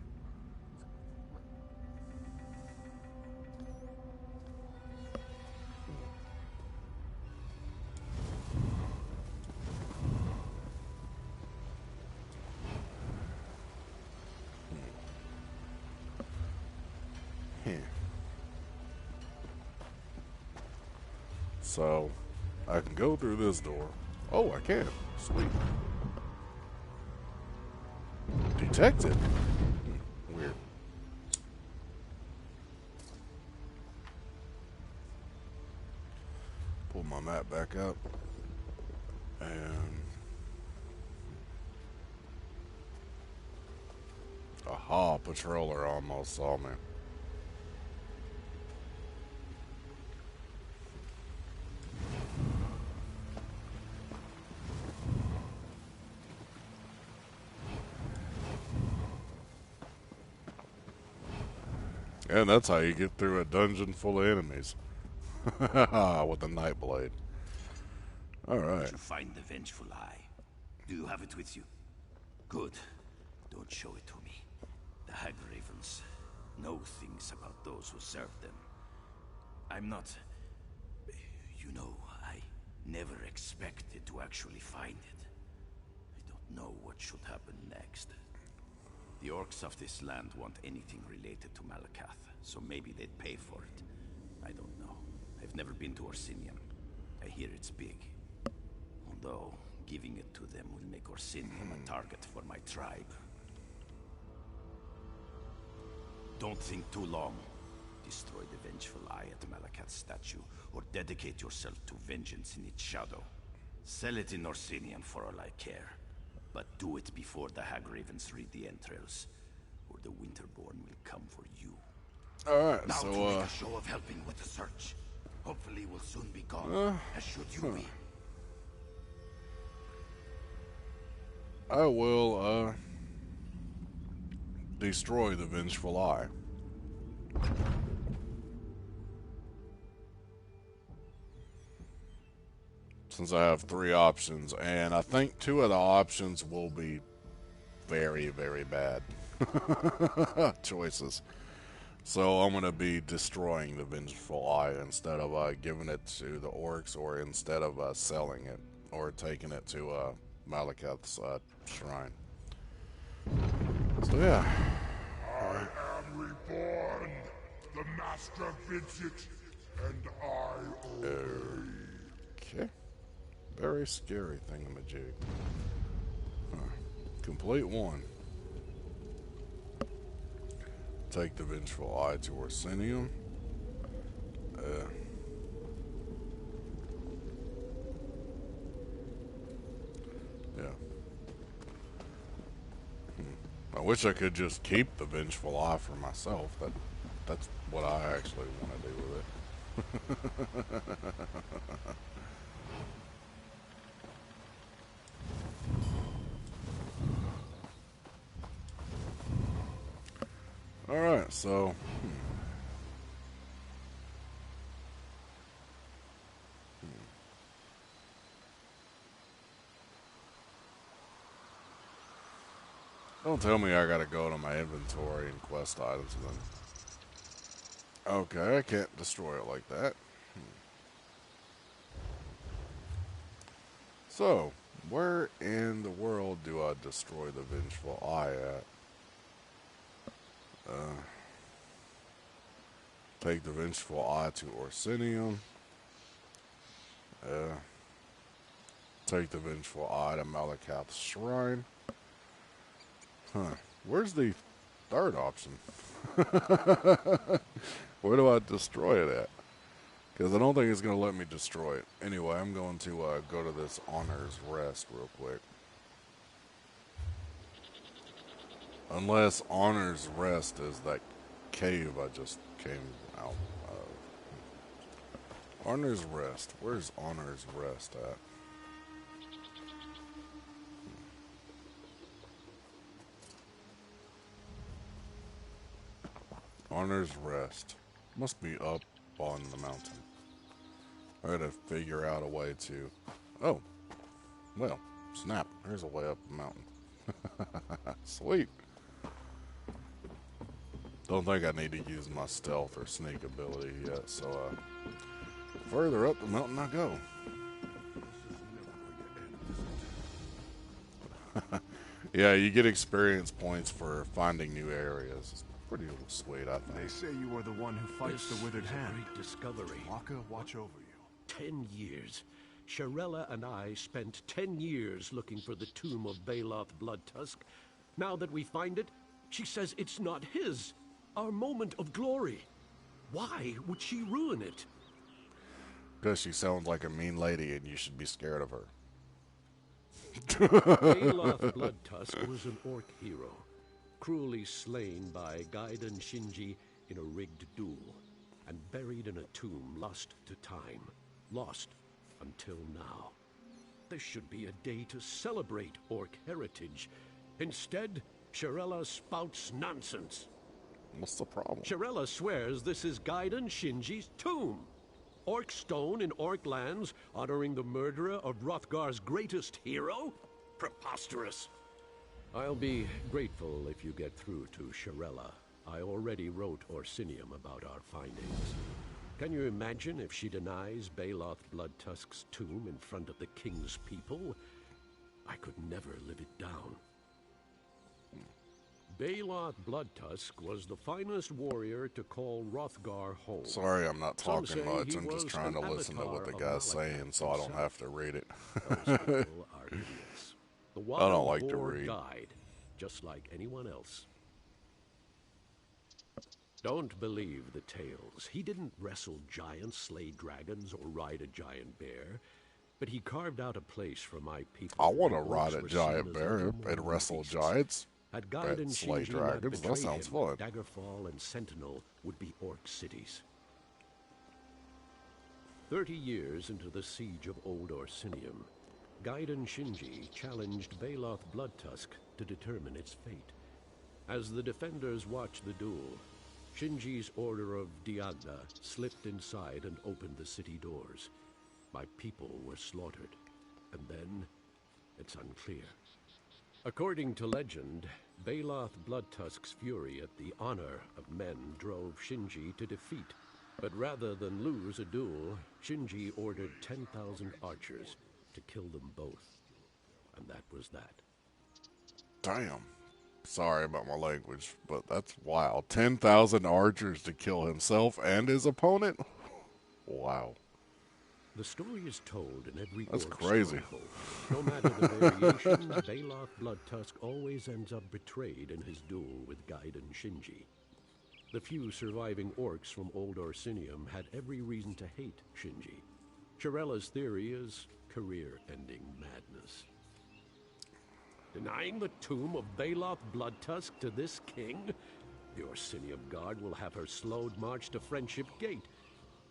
So, I can go through this door. Oh, I can. Sweet. Detected. Weird. Pull my map back up. And... aha, patroller almost saw me. And that's how you get through a dungeon full of enemies. With a Nightblade. Alright. Did you find the Vengeful Eye? Do you have it with you? Good. Don't show it to me. The Hag Ravens know things about those who serve them. I'm not... You know, I never expected to actually find it. I don't know what should happen next. The orcs of this land want anything related to Malakath, so maybe they'd pay for it. I don't know. I've never been to Orsinium. I hear it's big. Although, giving it to them will make Orsinium a target for my tribe. Don't think too long. Destroy the Vengeful Eye at the Malakath statue, or dedicate yourself to vengeance in its shadow. Sell it in Orsinium for all I care. But do it before the Hag Ravens read the entrails, or the Winterborn will come for you. Alright, Now so, to make a show of helping with the search. Hopefully we'll soon be gone, as should you be. I will, destroy the Vengeful Eye. Since I have 3 options, and I think 2 of the options will be very, very bad choices. So I'm going to be destroying the Vengeful Eye instead of giving it to the orcs, or instead of selling it, or taking it to Malakath's shrine. So yeah. I am reborn, the Master Vincent, and I obey. Okay. Very scary thingamajig. Complete 1. Take the Vengeful Eye to Orsinium. Yeah. I wish I could just keep the Vengeful Eye for myself. That's what I actually want to do with it. Alright, so... Don't tell me I gotta go to my inventory and quest items and then... Okay, I can't destroy it like that. So, where in the world do I destroy the Vengeful Eye at? Take the Vengeful Eye to Orsinium. Take the Vengeful Eye to Malakath's Shrine. Huh. Where's the third option? Where do I destroy it at? Because I don't think it's going to let me destroy it. Anyway, I'm going to go to this Honor's Rest real quick. Unless Honor's Rest is that cave I just came out of. Honor's Rest. Where's Honor's Rest at? Honor's Rest. Must be up on the mountain. I gotta figure out a way to... Oh. Well, snap. There's a way up the mountain. Sweet. Don't think I need to use my stealth or sneak ability yet, so further up the mountain I go. Yeah, you get experience points for finding new areas. It's pretty sweet, I think. They say you are the one who fights the withered hand. Great discovery. Waka, watch over you. 10 years. Sharella and I spent 10 years looking for the tomb of Baloth Bloodtusk. Now that we find it, she says it's not his. Our moment of glory. Why would she ruin it? Because she sounds like a mean lady and you should be scared of her. Baloth Bloodtusk was an orc hero, cruelly slain by Gaiden Shinji in a rigged duel, and buried in a tomb lost to time. Lost until now. There should be a day to celebrate orc heritage. Instead, Sharella spouts nonsense. What's the problem? Sharella swears this is Gaiden Shinji's tomb. Orc stone in orc lands, honoring the murderer of Hrothgar's greatest hero? Preposterous. I'll be grateful if you get through to Sharella. I already wrote Orsinium about our findings. Can you imagine if she denies Baloth Bloodtusk's tomb in front of the king's people? I could never live it down. Baloth Bloodtusk was the finest warrior to call Hrothgar home. Sorry, I'm not Some talking say much. he I'm just was trying to an listen to what the avatar of guy's saying Malakath so I don't himself. have to read it. Those people are idiots. The don't wild like to boar read. died, just like anyone else. Don't believe the tales. He didn't wrestle giants, slay dragons, or ride a giant bear. But he carved out a place for my people. I want to The ride orcs a were giant seen as bear little and more wrestle beasts. giants. Had That Gaiden slay Shinji not dragons. That betrayed sounds him, fun. Daggerfall and Sentinel would be orc cities. 30 years into the siege of Old Orsinium, Gaiden Shinji challenged Baloth Bloodtusk to determine its fate. As the defenders watched the duel, Shinji's order of Diagna slipped inside and opened the city doors. My people were slaughtered, and then it's unclear. According to legend, Baloth Bloodtusk's fury at the honor of men drove Shinji to defeat. But rather than lose a duel, Shinji ordered 10,000 archers to kill them both. And that was that. Damn. Sorry about my language, but that's wild. 10,000 archers to kill himself and his opponent? Wow. The story is told in every That's orc crazy. stronghold. No matter the variation, Baloth Bloodtusk always ends up betrayed in his duel with Gaiden Shinji. The few surviving orcs from Old Orsinium had every reason to hate Shinji. Sharella's theory is career-ending madness. Denying the tomb of Baloth Bloodtusk to this king? The Orsinium Guard will have her slowed march to Friendship Gate.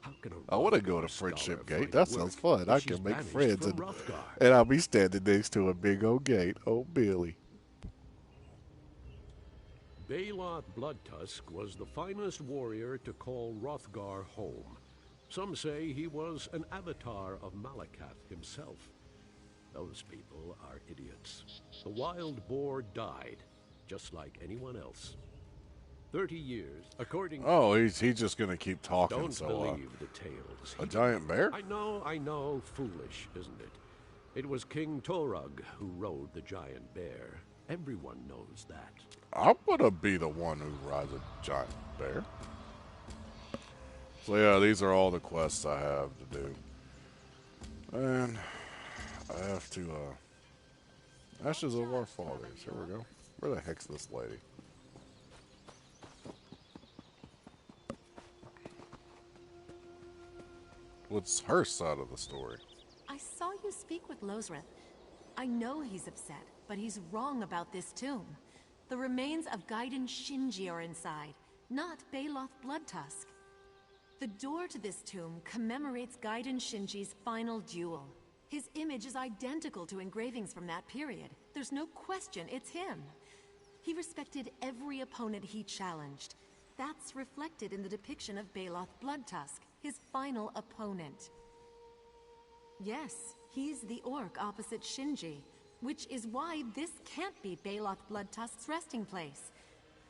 How can a I want to go to Hrothgar Friendship scholar Gate. find That work sounds fun. if I she's can make banished friends from Hrothgar? and I'll be standing next to a big old gate. Oh, Billy. Baloth Bloodtusk was the finest warrior to call Hrothgar home. Some say he was an avatar of Malakath himself. Those people are idiots. The wild boar died, just like anyone else. 30 years, according to... Oh, he's just gonna keep talking. Don't so, believe the tales. a giant bear? I know, foolish, isn't it? It was King Torug who rode the giant bear. Everyone knows that. I wanna be the one who rides a giant bear. So yeah, these are all the quests I have to do. And I have to, Ashes of Our Fathers. Here we go. Where the heck's this lady? What's her side of the story? I saw you speak with Losrith. I know he's upset, but he's wrong about this tomb. The remains of Gaiden Shinji are inside, not Baloth Bloodtusk. The door to this tomb commemorates Gaiden Shinji's final duel. His image is identical to engravings from that period. There's no question it's him. He respected every opponent he challenged. That's reflected in the depiction of Baloth Bloodtusk, his final opponent. Yes, he's the orc opposite Shinji, which is why this can't be Baloth Bloodtusk's resting place.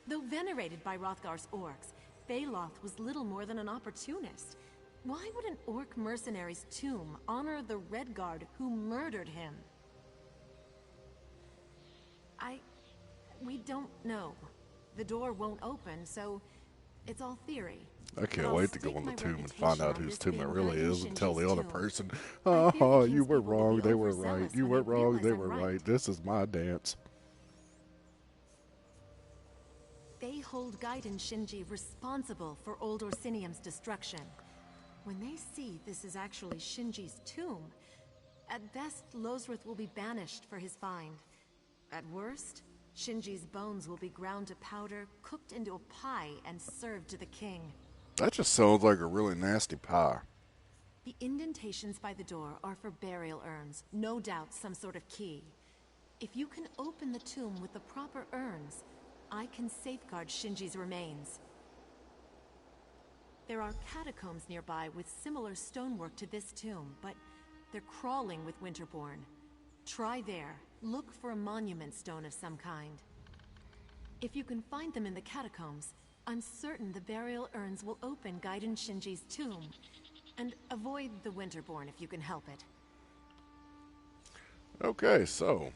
Though venerated by Hrothgar's orcs, Baloth was little more than an opportunist. Why would an orc mercenary's tomb honor the Redguard who murdered him? We don't know. The door won't open, so it's all theory. I can't I'll wait to go stake in the my tomb and find out reputation on whose this tomb it being really Gaiden is and tell the Shinji's other tomb. person, I fear the oh, king's you were people will wrong, be they were overzealous right, you when were they wrong, realize they I'm were right. right, this is my dance. They hold Gaiden Shinji responsible for Old Orsinium's destruction. When they see this is actually Shinji's tomb, at best Losrith will be banished for his find. At worst, Shinji's bones will be ground to powder, cooked into a pie, and served to the king. That just sounds like a really nasty pie. The indentations by the door are for burial urns, no doubt some sort of key. If you can open the tomb with the proper urns, I can safeguard Shinji's remains. There are catacombs nearby with similar stonework to this tomb, but they're crawling with Winterborn. Try there. Look for a monument stone of some kind. If you can find them in the catacombs, I'm certain the burial urns will open Gaiden Shinji's tomb. And avoid the Winterborn if you can help it. Okay, so,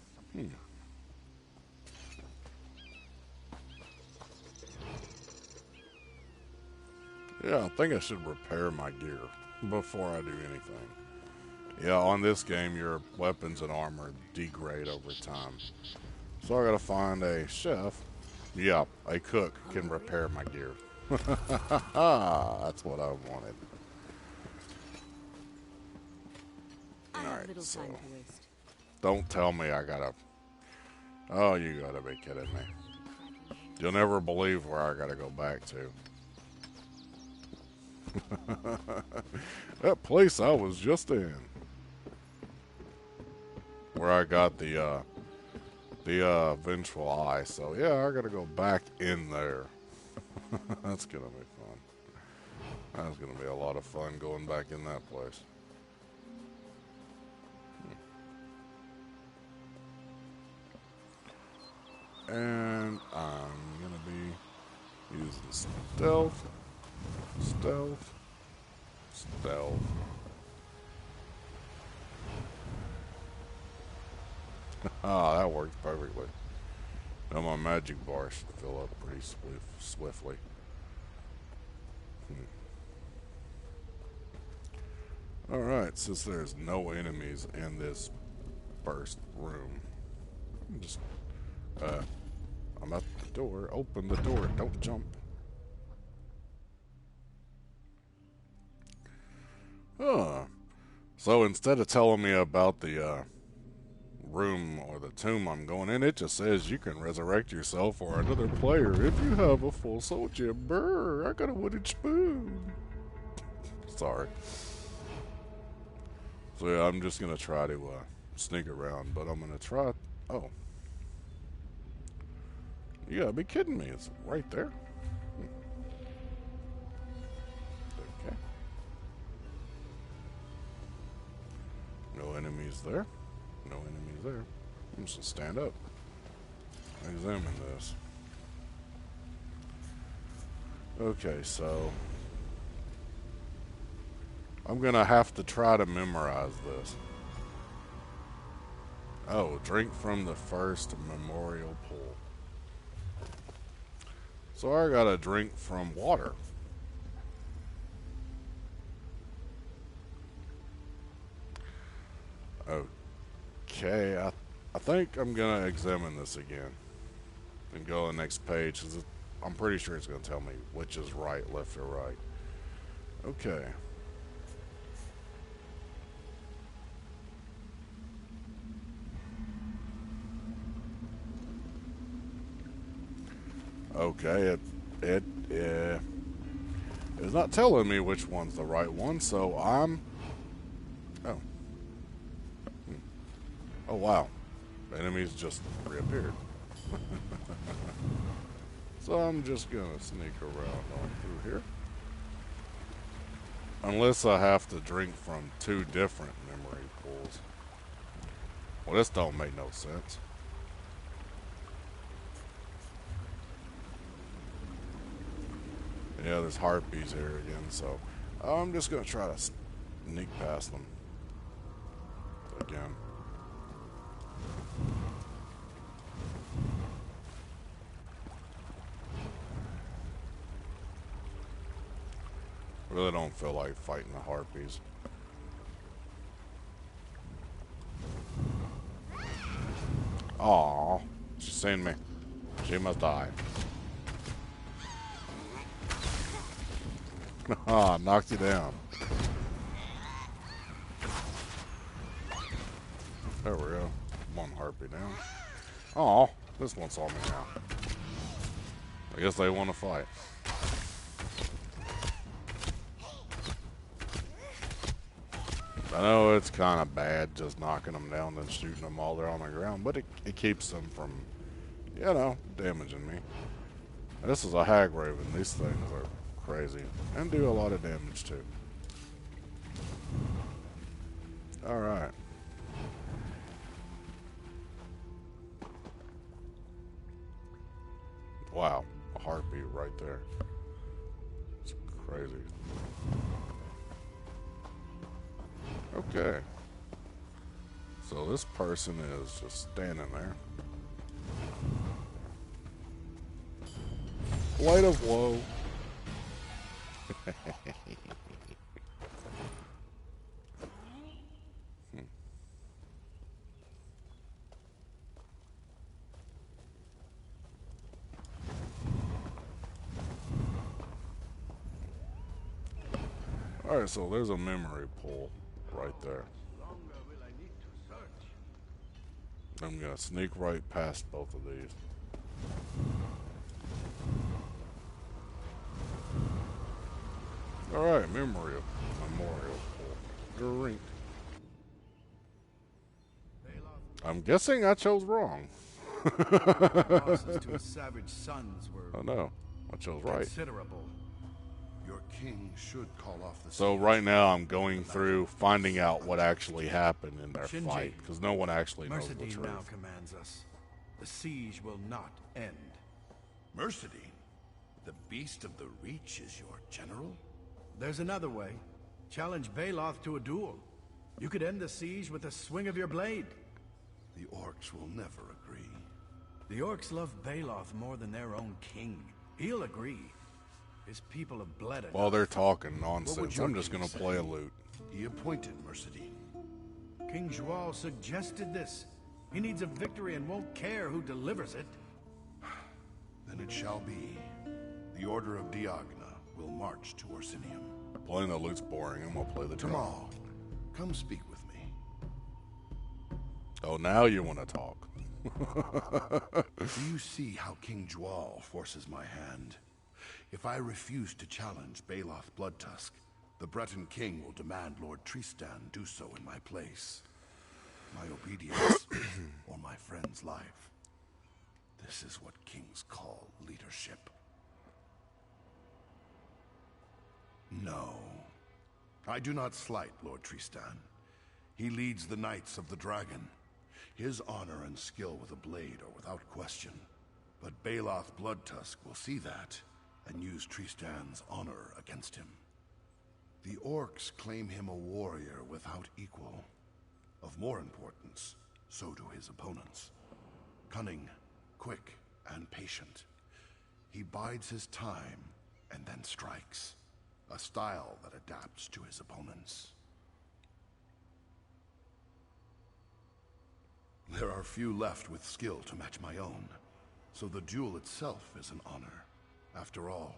yeah, I think I should repair my gear before I do anything. Yeah, on this game, your weapons and armor degrade over time. So I gotta find a chef. Yeah, a cook can repair my gear. That's what I wanted. Alright, so don't tell me I gotta... Oh, you gotta be kidding me. You'll never believe where I gotta go back to. That place I was just in. Where I got the vengeful eye. So yeah, I gotta go back in there. That's gonna be fun. That's gonna be a lot of fun going back in that place. And I'm gonna be using stealth. Ah, that worked perfectly. Now my magic bar should fill up pretty swiftly. Alright, since there's no enemies in this first room, just, I'm at the door. Open the door, don't jump. So instead of telling me about the, room or the tomb I'm going in, it just says you can resurrect yourself or another player if you have a full soul gem. Brr, I got a wooden spoon. Sorry. So yeah, I'm just gonna try to sneak around, but I'm gonna try. Oh, you gotta be kidding me! It's right there. Okay. No enemies there. No enemies there. I'm just gonna stand up. examine this. Okay, so I'm gonna have to try to memorize this. Oh, drink from the first memorial pool. So I gotta drink from water. Okay, I think I'm gonna examine this again and go to the next page, because I'm pretty sure it's gonna tell me which is right, left, or right. Okay. Okay, it's not telling me which one's the right one, so I'm... Oh. Oh, wow. Enemies just reappeared. So I'm just gonna sneak around on through here. Unless I have to drink from two different memory pools. Well, this don't make no sense. Yeah, there's harpies here again, so I'm just gonna try to sneak past them again. Really don't feel like fighting the harpies. Aww, she's seen me. She must die. Ah, knocked you down. There we go. One harpy down. Aw, this one saw me now. I guess they want to fight. I know it's kind of bad just knocking them down and shooting them while they're on the ground, but it keeps them from, you know, damaging me. This is a hag raven. These things are crazy and do a lot of damage too. Alright. Wow, a heartbeat right there. It's crazy. Okay. So this person is just standing there. Light of woe. Alright, so there's a memory pool right there. I'm gonna sneak right past both of these. Alright, memorial pool. Drink. I'm guessing I chose wrong. Losses to his savage sons were Oh no, I chose right. considerable. Your king should call off the So siege. right now I'm going through finding out what actually happened in their Shinji, fight, because no one actually knows the Mercedine truth. now commands us. The siege will not end. Mercedine? The beast of the Reach is your general? There's another way. Challenge Baloth to a duel. You could end the siege with a swing of your blade. The orcs will never agree. The orcs love Baloth more than their own king. He'll agree. His people have bled enough. While they're talking What would nonsense, your I'm just king gonna say? play a lute. He appointed Mercedine. King Joao suggested this. He needs a victory and won't care who delivers it. Then it shall be. The Order of Diagna will march to Orsinium. Playing the lute's boring. I'm gonna play the drum. Tamal, come speak with me. Oh, now you want to talk. Do you see how King Joao forces my hand? If I refuse to challenge Baloth Bloodtusk, the Breton king will demand Lord Tristan do so in my place. My obedience, or my friend's life. This is what kings call leadership. No. I do not slight Lord Tristan. He leads the Knights of the Dragon. His honor and skill with a blade are without question. But Baloth Bloodtusk will see that and use Tristan's honor against him. The orcs claim him a warrior without equal. Of more importance, so do his opponents. Cunning, quick, and patient. He bides his time and then strikes. A style that adapts to his opponents. There are few left with skill to match my own, so the duel itself is an honor. After all,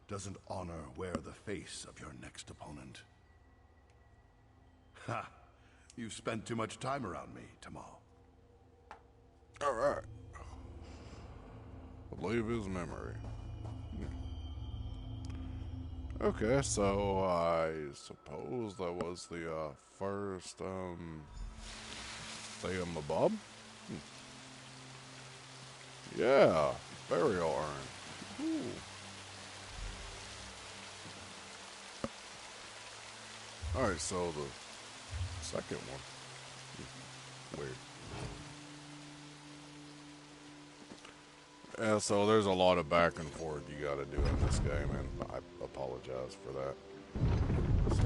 doesn't honor wear the face of your next opponent? Ha! You've spent too much time around me, Tamal. Alright. I believe his memory. Okay, so I suppose that was the first thingamabob. Yeah, burial urn. Ooh. Alright, so the second one. Weird. Yeah, so there's a lot of back and forth you gotta do in this game, and I apologize for that. So.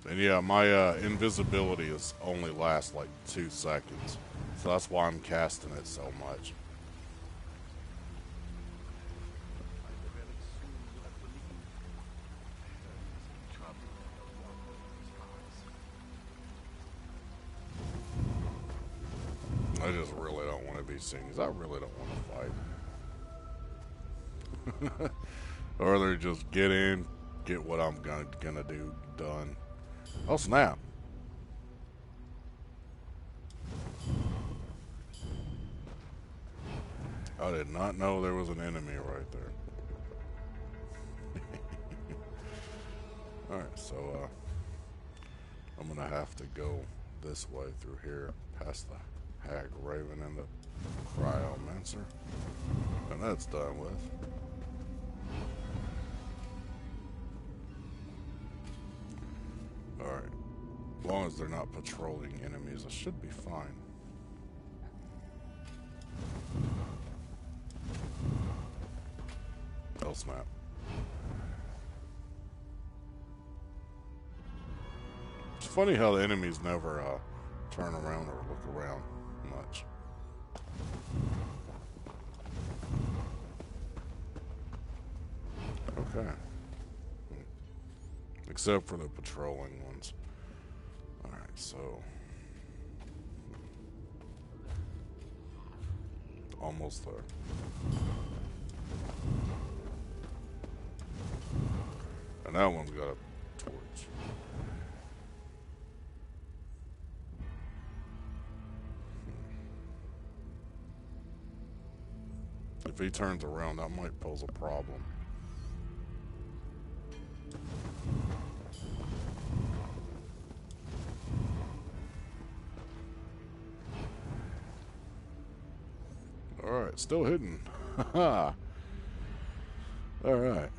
And yeah, my invisibility is only lasts like 2 seconds. So that's why I'm casting it so much. I just really don't want to be seen, because I really don't want to fight. Or rather just get in, get what I'm gonna do done. Oh snap. I did not know there was an enemy right there. Alright, so I'm gonna have to go this way through here, past the Hag Raven and the Cryomancer. And that's done with. Alright. As long as they're not patrolling enemies, I should be fine. Oh snap. It's funny how the enemies never turn around or look around much. Okay. Except for the patrolling ones. Alright, so... almost there. And that one's got a torch. If he turns around, that might pose a problem. Alright, still hidden. Haha. Alright.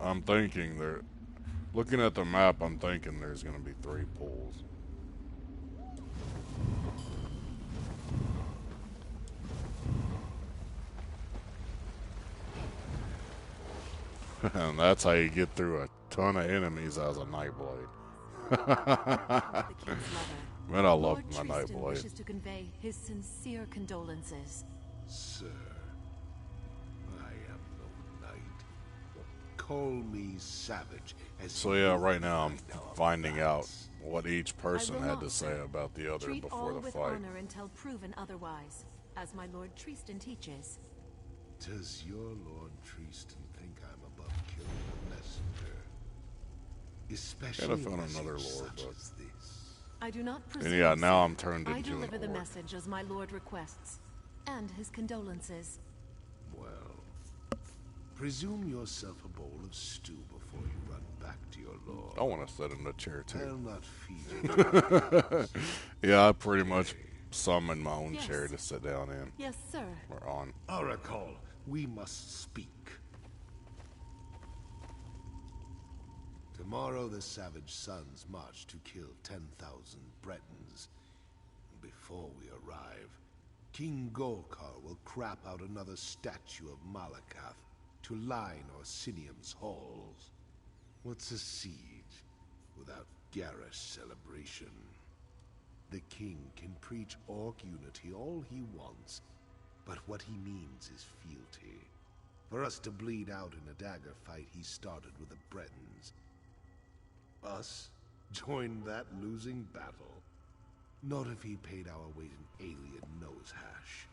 I'm thinking there... looking at the map, I'm thinking there's going to be 3 pools. And that's how you get through a ton of enemies as a Nightblade. Man, I love my Nightblade. Wishes to convey his sincere condolences. Sir, I am no knight. Call me savage. So yeah, right now I'm finding out what each person had to say about the other before the fight. Honor until proven otherwise, as my Lord Tristan teaches. Does your Lord Tristan think I'm above killing a messenger? Especially Gotta find another lord, but as this. I do not presume. And yeah, now I'm turned into I deliver the an orc. message as my Lord requests, and his condolences. Well, presume yourself a bowl of stew before you run back your lord. I want to sit in the chair too. I'll not feed you. Yeah, I pretty much summoned my own chair to sit down in. Yes, sir. We're on. Oracle, we must speak. Tomorrow the savage sons march to kill 10,000 Bretons. Before we arrive, King Golkar will crap out another statue of Malakath to line Orsinium's halls. What's a siege without garish celebration? The king can preach orc unity all he wants, but what he means is fealty. For us to bleed out in a dagger fight he started with the Bretons. Us join that losing battle? Not if he paid our weight in alien nose hash.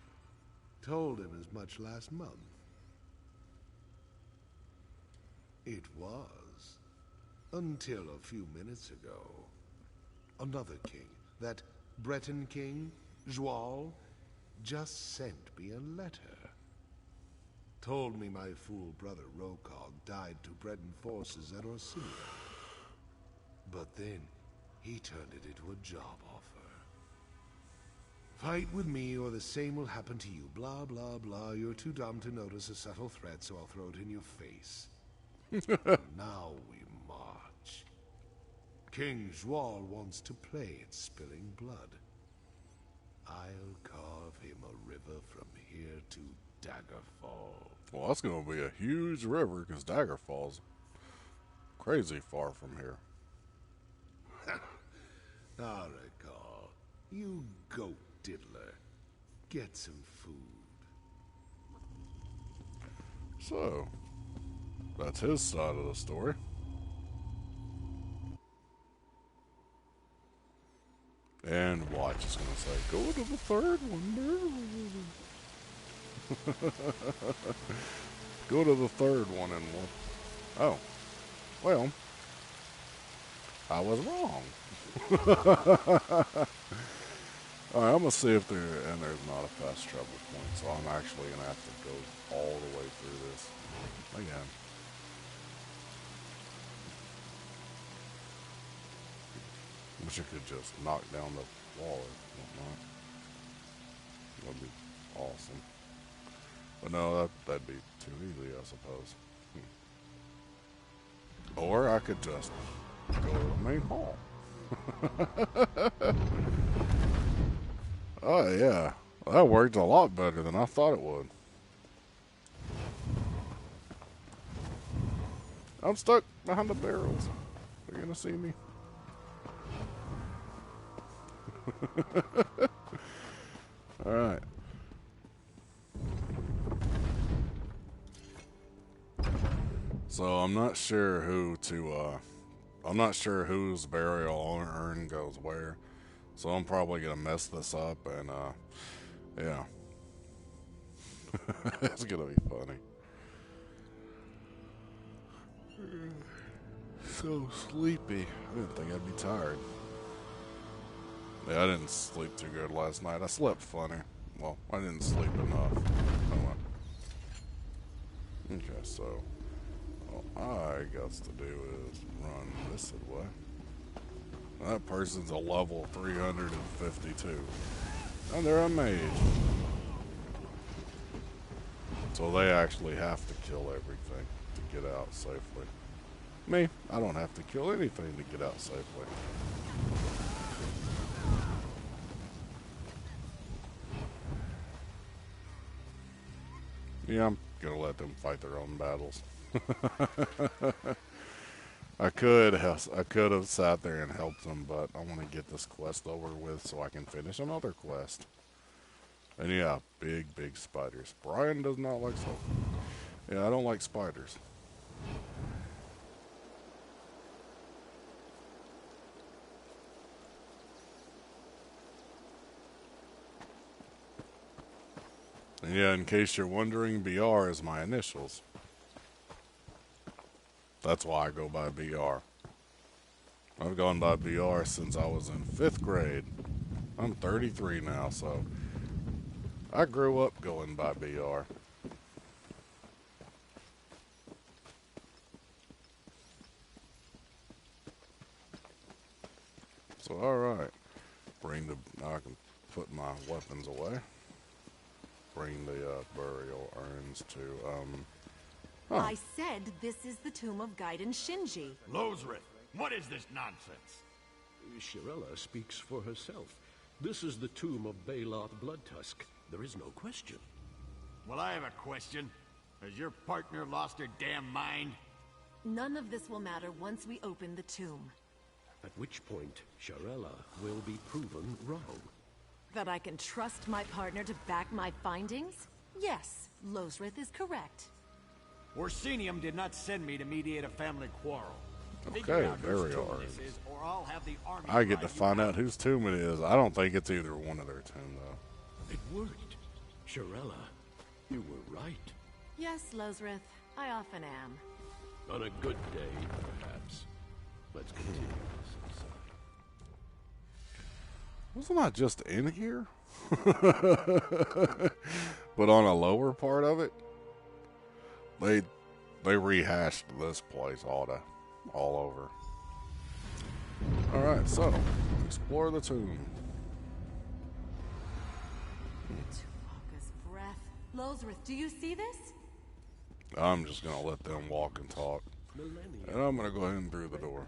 Told him as much last month. It was. Until a few minutes ago. Another king, that Breton king, Joal, just sent me a letter. Told me my fool brother Rokog died to Breton forces at Orsinium. But then, he turned it into a job offer. Fight with me or the same will happen to you. Blah, blah, blah. You're too dumb to notice a subtle threat, so I'll throw it in your face. Now we march. King Joal wants to play at spilling blood. I'll carve him a river from here to Daggerfall. Well, that's going to be a huge river, because Daggerfall's crazy far from here. Oracle, you goat diddler. Get some food. So, that's his side of the story. And watch is going to say, go to the third one. Go to the third one and one. Oh. Well, I was wrong. Alright, I'm going to see if there's not a fast travel point, so I'm actually going to have to go all the way through this again. Wish I could just knock down the wall or whatnot. That'd be awesome. But no, that'd be too easy, I suppose. Or I could just go to the main hall. Oh, yeah. Well, that worked a lot better than I thought it would. I'm stuck behind the barrels. They're gonna see me. Alright. So I'm not sure I'm not sure whose burial urn goes where. So I'm probably gonna mess this up and yeah. It's gonna be funny. So sleepy. I didn't think I'd be tired. Yeah, I didn't sleep too good last night. I slept funny. Well, I didn't sleep enough. Oh, okay, so all I got to do is run this way. That person's a level 352. And they're a mage. So they actually have to kill everything to get out safely. Me, I don't have to kill anything to get out safely. Yeah, I'm gonna let them fight their own battles. I could have sat there and helped them, but I want to get this quest over with so I can finish another quest. And yeah, big spiders. Brian does not like salt. Yeah, I don't like spiders. And yeah, in case you're wondering, BR is my initials. That's why I go by BR. I've gone by BR since I was in 5th grade. I'm 33 now, so I grew up going by BR. Alright. Now I can put my weapons away. Bring the burial urns to, I said this is the tomb of Gaiden Shinji. Lozrith, what is this nonsense? Shirella speaks for herself. This is the tomb of Baloth Bloodtusk. There is no question. Well, I have a question. Has your partner lost her damn mind? None of this will matter once we open the tomb. At which point, Shirella will be proven wrong. That I can trust my partner to back my findings? Yes, Lozrith is correct. Orsinium did not send me to mediate a family quarrel. Okay, burial urns. I get to find out whose tomb it is. I don't think it's either one of their tomb, though. It worked. Shirella, you were right. Yes, Lozrith, I often am. On a good day, perhaps. Let's continue this inside. Wasn't I just in here? But on a lower part of it? They rehashed this place all over. Alright, so explore the tomb. Tuaka's breath. Lozrith, do you see this? I'm just gonna let them walk and talk. And I'm gonna go ahead and through the door.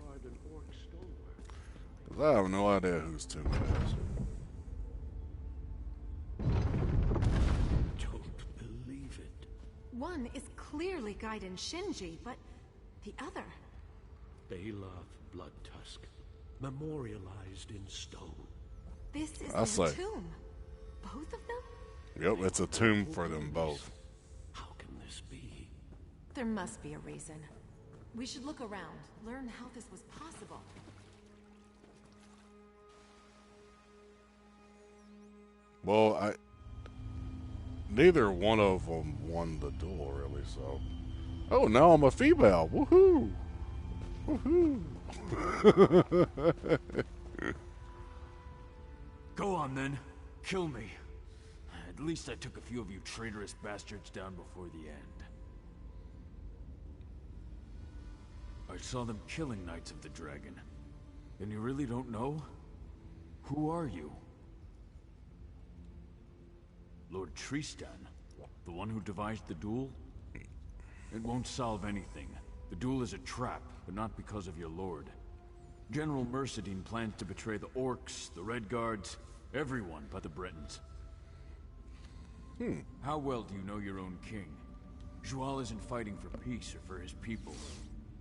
Because I have no idea whose tomb it is. Don't believe it. One is clearly Gaiden Shinji, but the other... Baloth Bloodtusk, memorialized in stone. This is I their say. tomb. Both of them? Yep, it's a tomb for them both. How can this be? There must be a reason. We should look around, learn how this was possible. Well, neither one of them won the duel, really, so... Oh, now I'm a female! Woohoo! Woohoo! Go on, then. Kill me. At least I took a few of you traitorous bastards down before the end. I saw them killing Knights of the Dragon. And you really don't know? Who are you? Lord Tristan? The one who devised the duel? It won't solve anything. The duel is a trap, but not because of your lord. General Mercedine plans to betray the Orcs, the Red Guards, everyone but the Bretons. How well do you know your own king? Joal isn't fighting for peace or for his people.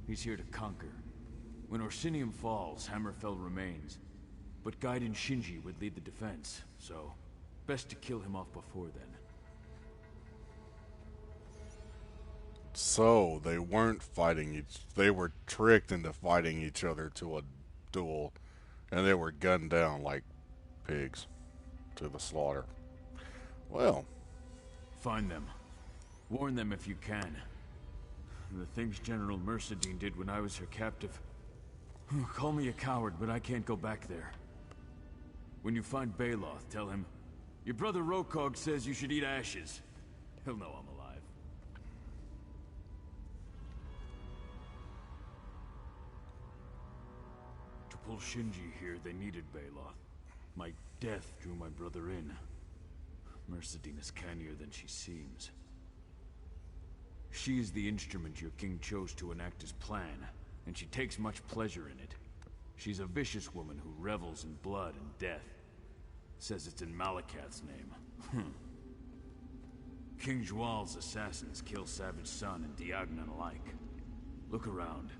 He's here to conquer. When Orsinium falls, Hammerfell remains. But Gaiden Shinji would lead the defense, so best to kill him off before then. So, they weren't fighting they were tricked into fighting each other to a duel, and they were gunned down like pigs to the slaughter. Well. Find them. Warn them if you can. The things General Mercedine did when I was her captive. Call me a coward, but I can't go back there. When you find Baloth, tell him, your brother Rokog says you should eat ashes. He'll know I'm alive. To pull Shinji here, they needed Baloth. My death drew my brother in. Mercedine is cannier than she seems. She is the instrument your king chose to enact his plan, and she takes much pleasure in it. She's a vicious woman who revels in blood and death. Says it's in Malakath's name. King Joal's assassins kill Savage Sun and Diagnan alike. Look around.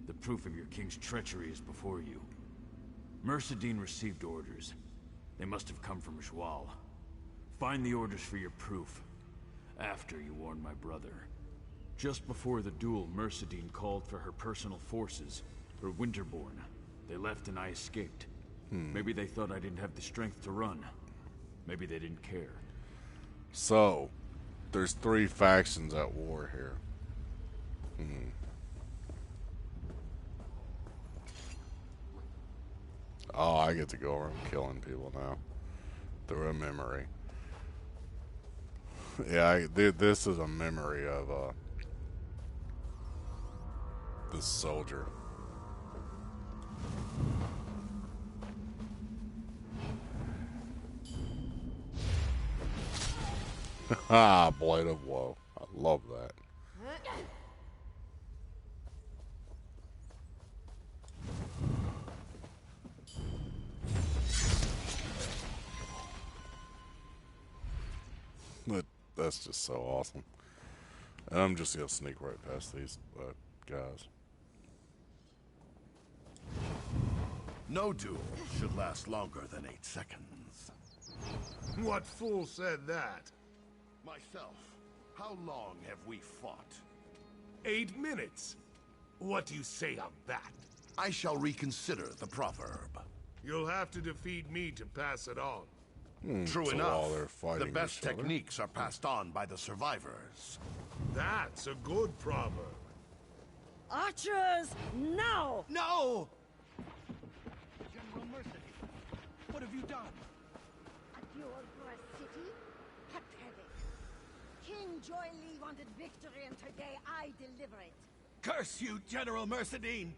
The proof of your king's treachery is before you. Mercedine received orders. They must have come from Joal. Find the orders for your proof. After you warn my brother. Just before the duel, Mercedine called for her personal forces, her Winterborn. They left and I escaped. Maybe they thought I didn't have the strength to run. Maybe they didn't care. So, there's 3 factions at war here. Oh, I get to go around killing people now. Through a memory. Yeah, this is a memory of this soldier. Ah, Blade of Woe. I love that. That's just so awesome. And I'm just gonna sneak right past these guys. No duel should last longer than 8 seconds. What fool said that? Myself, how long have we fought? 8 minutes. What do you say of that? I shall reconsider the proverb. You'll have to defeat me to pass it on. True So enough. while they're fighting The best each other. techniques are passed on by the survivors. That's a good proverb. Archers, now! No! General Mercy, what have you done? A duel for a city? Pathetic. King Joy Lee wanted victory, and today I deliver it. Curse you, General Mercedine!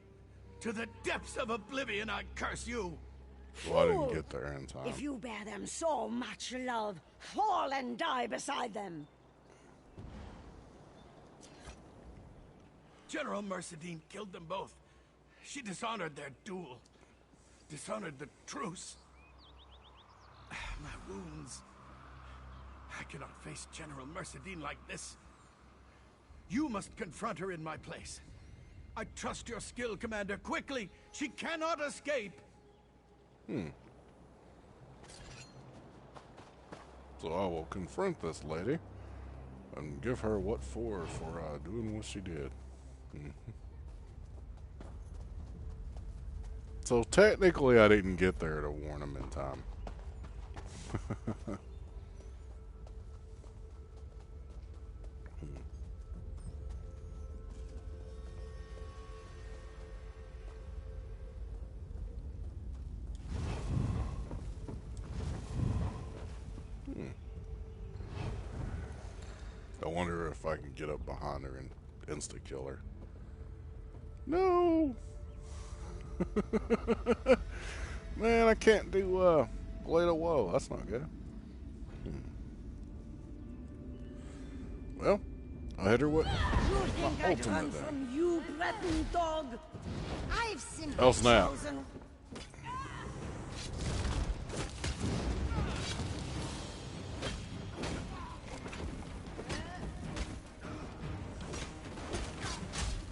To the depths of oblivion, I curse you! Well, I didn't get there in time. If you bear them so much love, fall and die beside them. General Mercedine killed them both. She dishonored their duel. Dishonored the truce. My wounds. I cannot face General Mercedine like this. You must confront her in my place. I trust your skill, Commander. Quickly! She cannot escape! So I will confront this lady and give her what for doing what she did. So technically I didn't get there to warn him in time. I wonder if I can get up behind her and insta-kill her. No! Man, I can't do Blade of Woe. That's not good. Well, I'll hit her with You think my I'd run ultimate then. from you, Breton dog? I've simply Oh, snap. chosen...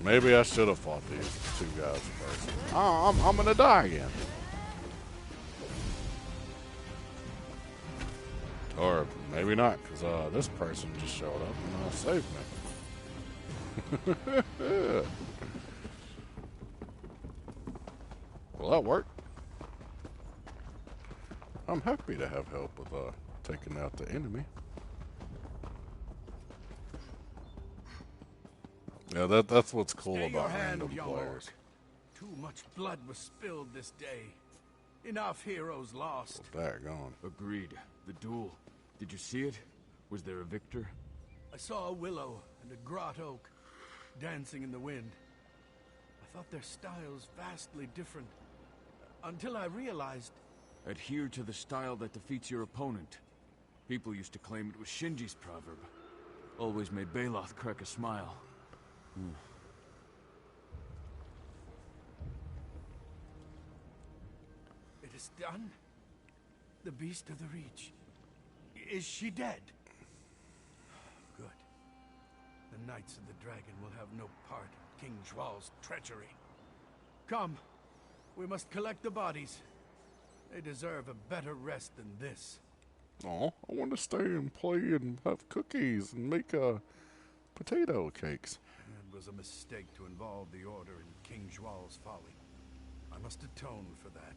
Maybe I should have fought these two guys first. Oh, I'm gonna die again. Or maybe not, because this person just showed up and saved me. Well, that worked. I'm happy to have help with taking out the enemy. Yeah, that's what's cool Stay your about hand, random young players. orc. Too much blood was spilled this day. Enough heroes lost. Daggone. Agreed. The duel. Did you see it? Was there a victor? I saw a willow and a grot oak dancing in the wind. I thought their styles vastly different. Until I realized... Adhere to the style that defeats your opponent. People used to claim it was Shinji's proverb. Always made Baloth crack a smile. It is done? The Beast of the Reach. Is she dead? Good. The Knights of the Dragon will have no part in King Zhual's treachery. Come. We must collect the bodies. They deserve a better rest than this. Oh, I want to stay and play and have cookies and make potato cakes. It was a mistake to involve the Order in King Zhual's folly. I must atone for that.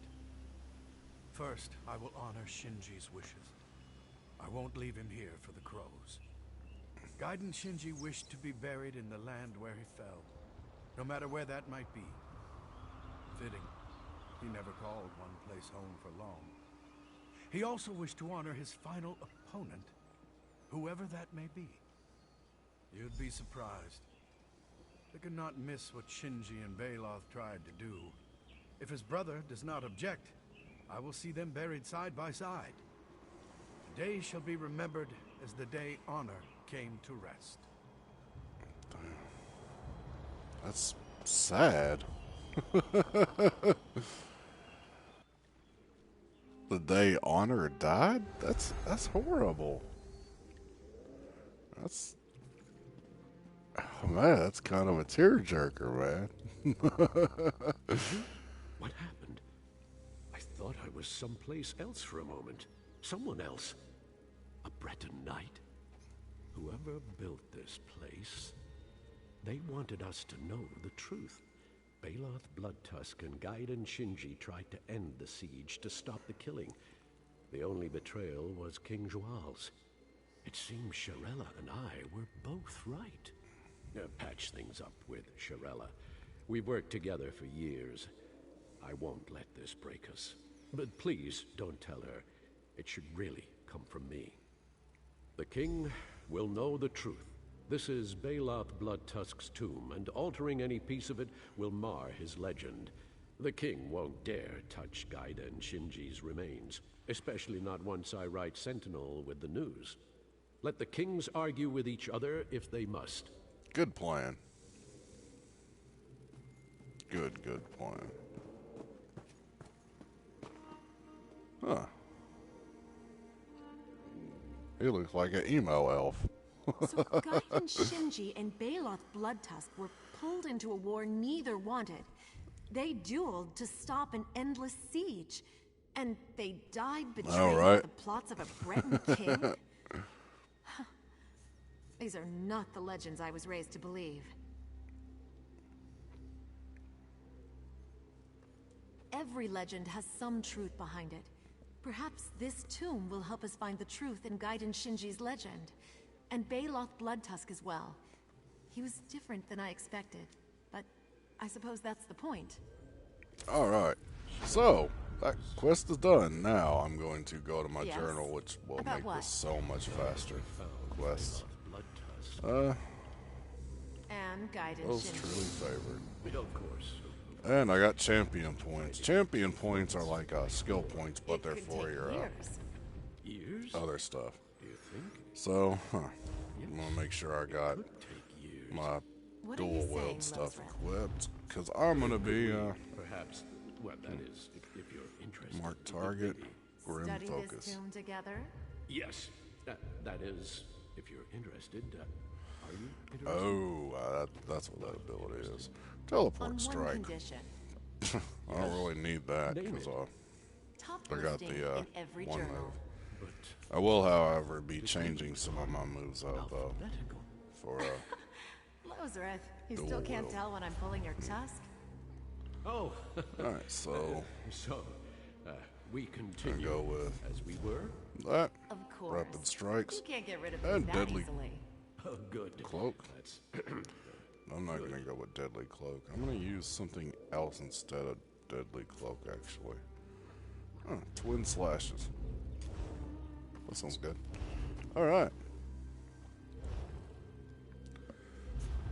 First, I will honor Shinji's wishes. I won't leave him here for the crows. Gaiden Shinji wished to be buried in the land where he fell, no matter where that might be. Fitting. He never called one place home for long. He also wished to honor his final opponent, whoever that may be. You'd be surprised. They could not miss what Shinji and Baloth tried to do. If his brother does not object, I will see them buried side by side. Today shall be remembered as the day honor came to rest. That's sad. The day honor died? That's horrible. That's, oh man, that's kind of a tearjerker, man. What happened? I thought I was someplace else for a moment. Someone else. A Breton knight? Whoever built this place, they wanted us to know the truth. Baloth Bloodtusk and Gaiden Shinji tried to end the siege to stop the killing. The only betrayal was King Joal's. It seems Shirella and I were both right. Patch things up with Shirella. We've worked together for years. I won't let this break us. But please don't tell her. It should really come from me. The king will know the truth. This is Baloth Bloodtusk's tomb, and altering any piece of it will mar his legend. The king won't dare touch Gaiden Shinji's remains, especially not once I write Sentinel with the news. Let the kings argue with each other if they must. Good plan. Good plan. Huh. He looks like an emo elf. So Gaiden Shinji and Baloth Bloodtusk were pulled into a war neither wanted. They dueled to stop an endless siege. And they died betraying the plots of a Breton king? These are not the legends I was raised to believe. Every legend has some truth behind it. Perhaps this tomb will help us find the truth in Gaiden Shinji's legend. And Baloth Bloodtusk as well. He was different than I expected, but I suppose that's the point. Alright, so that quest is done. Now I'm going to go to my journal, which will make this so much faster. Quests. And Gaiden Most Shinji. truly favored. Of course. And I got champion points. Champion points are like skill points, but they're for your other stuff. Do you think? So, I'm gonna make sure I got my dual wield stuff equipped, because I'm gonna be Perhaps, well, that is, if you're interested. mark target, grim Study focus. this tomb together? Yes, that is, if you're interested. Are you interested? Oh, that's what that ability is. Teleport On strike. one condition. I don't really need that because Top I got listing the in every one journal. move. I will, however, be changing some of my moves out though. For Lozrith, you dual still can't wield. tell when I'm pulling your tusk? Oh. Alright, so we continue go with as we were. that. Of course. Rapid strikes. You can't get rid of And these that deadly easily. Oh, good. cloak. That's I'm not gonna go with deadly cloak. I'm gonna use something else instead of deadly cloak, actually. Twin slashes. That sounds good. Alright.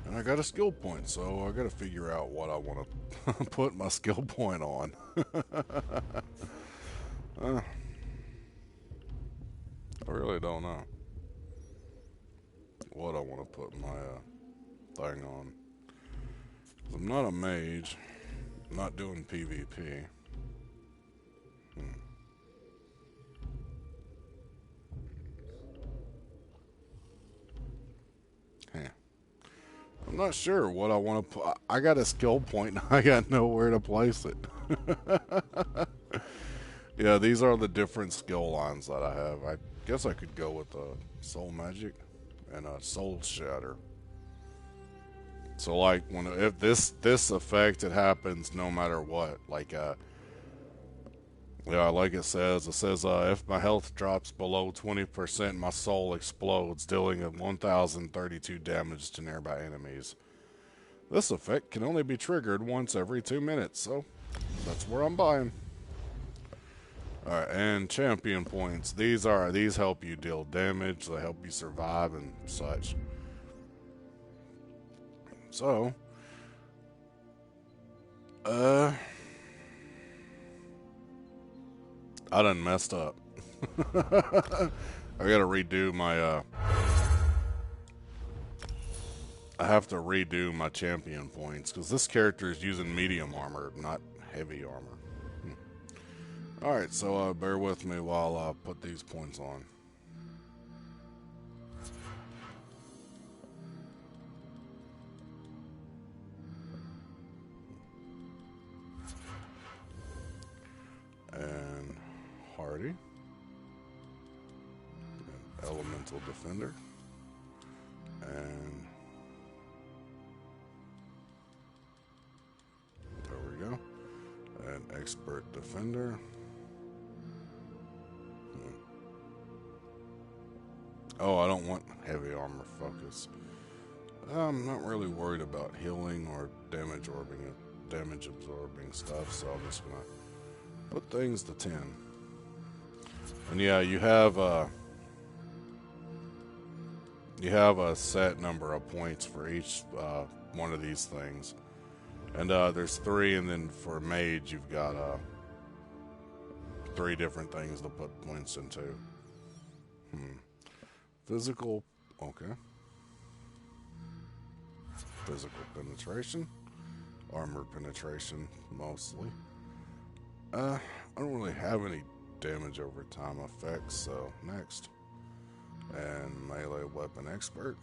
And I got a skill point, so I gotta figure out what I want to put my skill point on. I really don't know what I want to put my thing on. I'm not a mage. I'm not doing PvP. I'm not sure what I want to put. I got a skill point and I got nowhere to place it. Yeah, these are the different skill lines that I have. I guess I could go with Soul Magic and Soul Shatter. So like if this effect, it happens no matter what. Like yeah, like it says if my health drops below 20%, my soul explodes, dealing 1,032 damage to nearby enemies. This effect can only be triggered once every 2 minutes, so that's where I'm buying. Alright, and champion points. These help you deal damage, they help you survive and such. So, I done messed up. I gotta redo my, I have to redo my champion points, because this character is using medium armor, not heavy armor. Alright, so bear with me while I put these points on. And Hardy. And Elemental Defender. And there we go. And Expert Defender. Oh, I don't want heavy armor focus. I'm not really worried about healing or damage absorbing stuff, so I'm just gonna put things to 10. And yeah, you have a set number of points for each one of these things. And there's 3, and then for mage you've got 3 different things to put points into. Physical, okay. Physical penetration, armor penetration mostly. I don't really have any damage over time effects, so next. And melee weapon expert.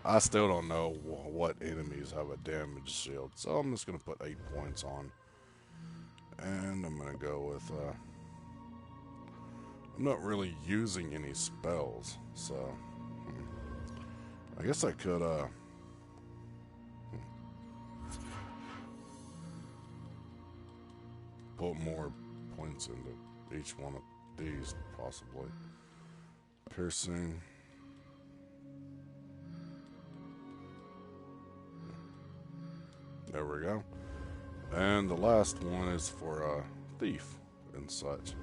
I still don't know what enemies have a damage shield, so I'm just gonna put 8 points on. And I'm gonna go with I'm not really using any spells, so I guess I could put more points into each one of these, possibly. Piercing. There we go. And the last one is for thief and such.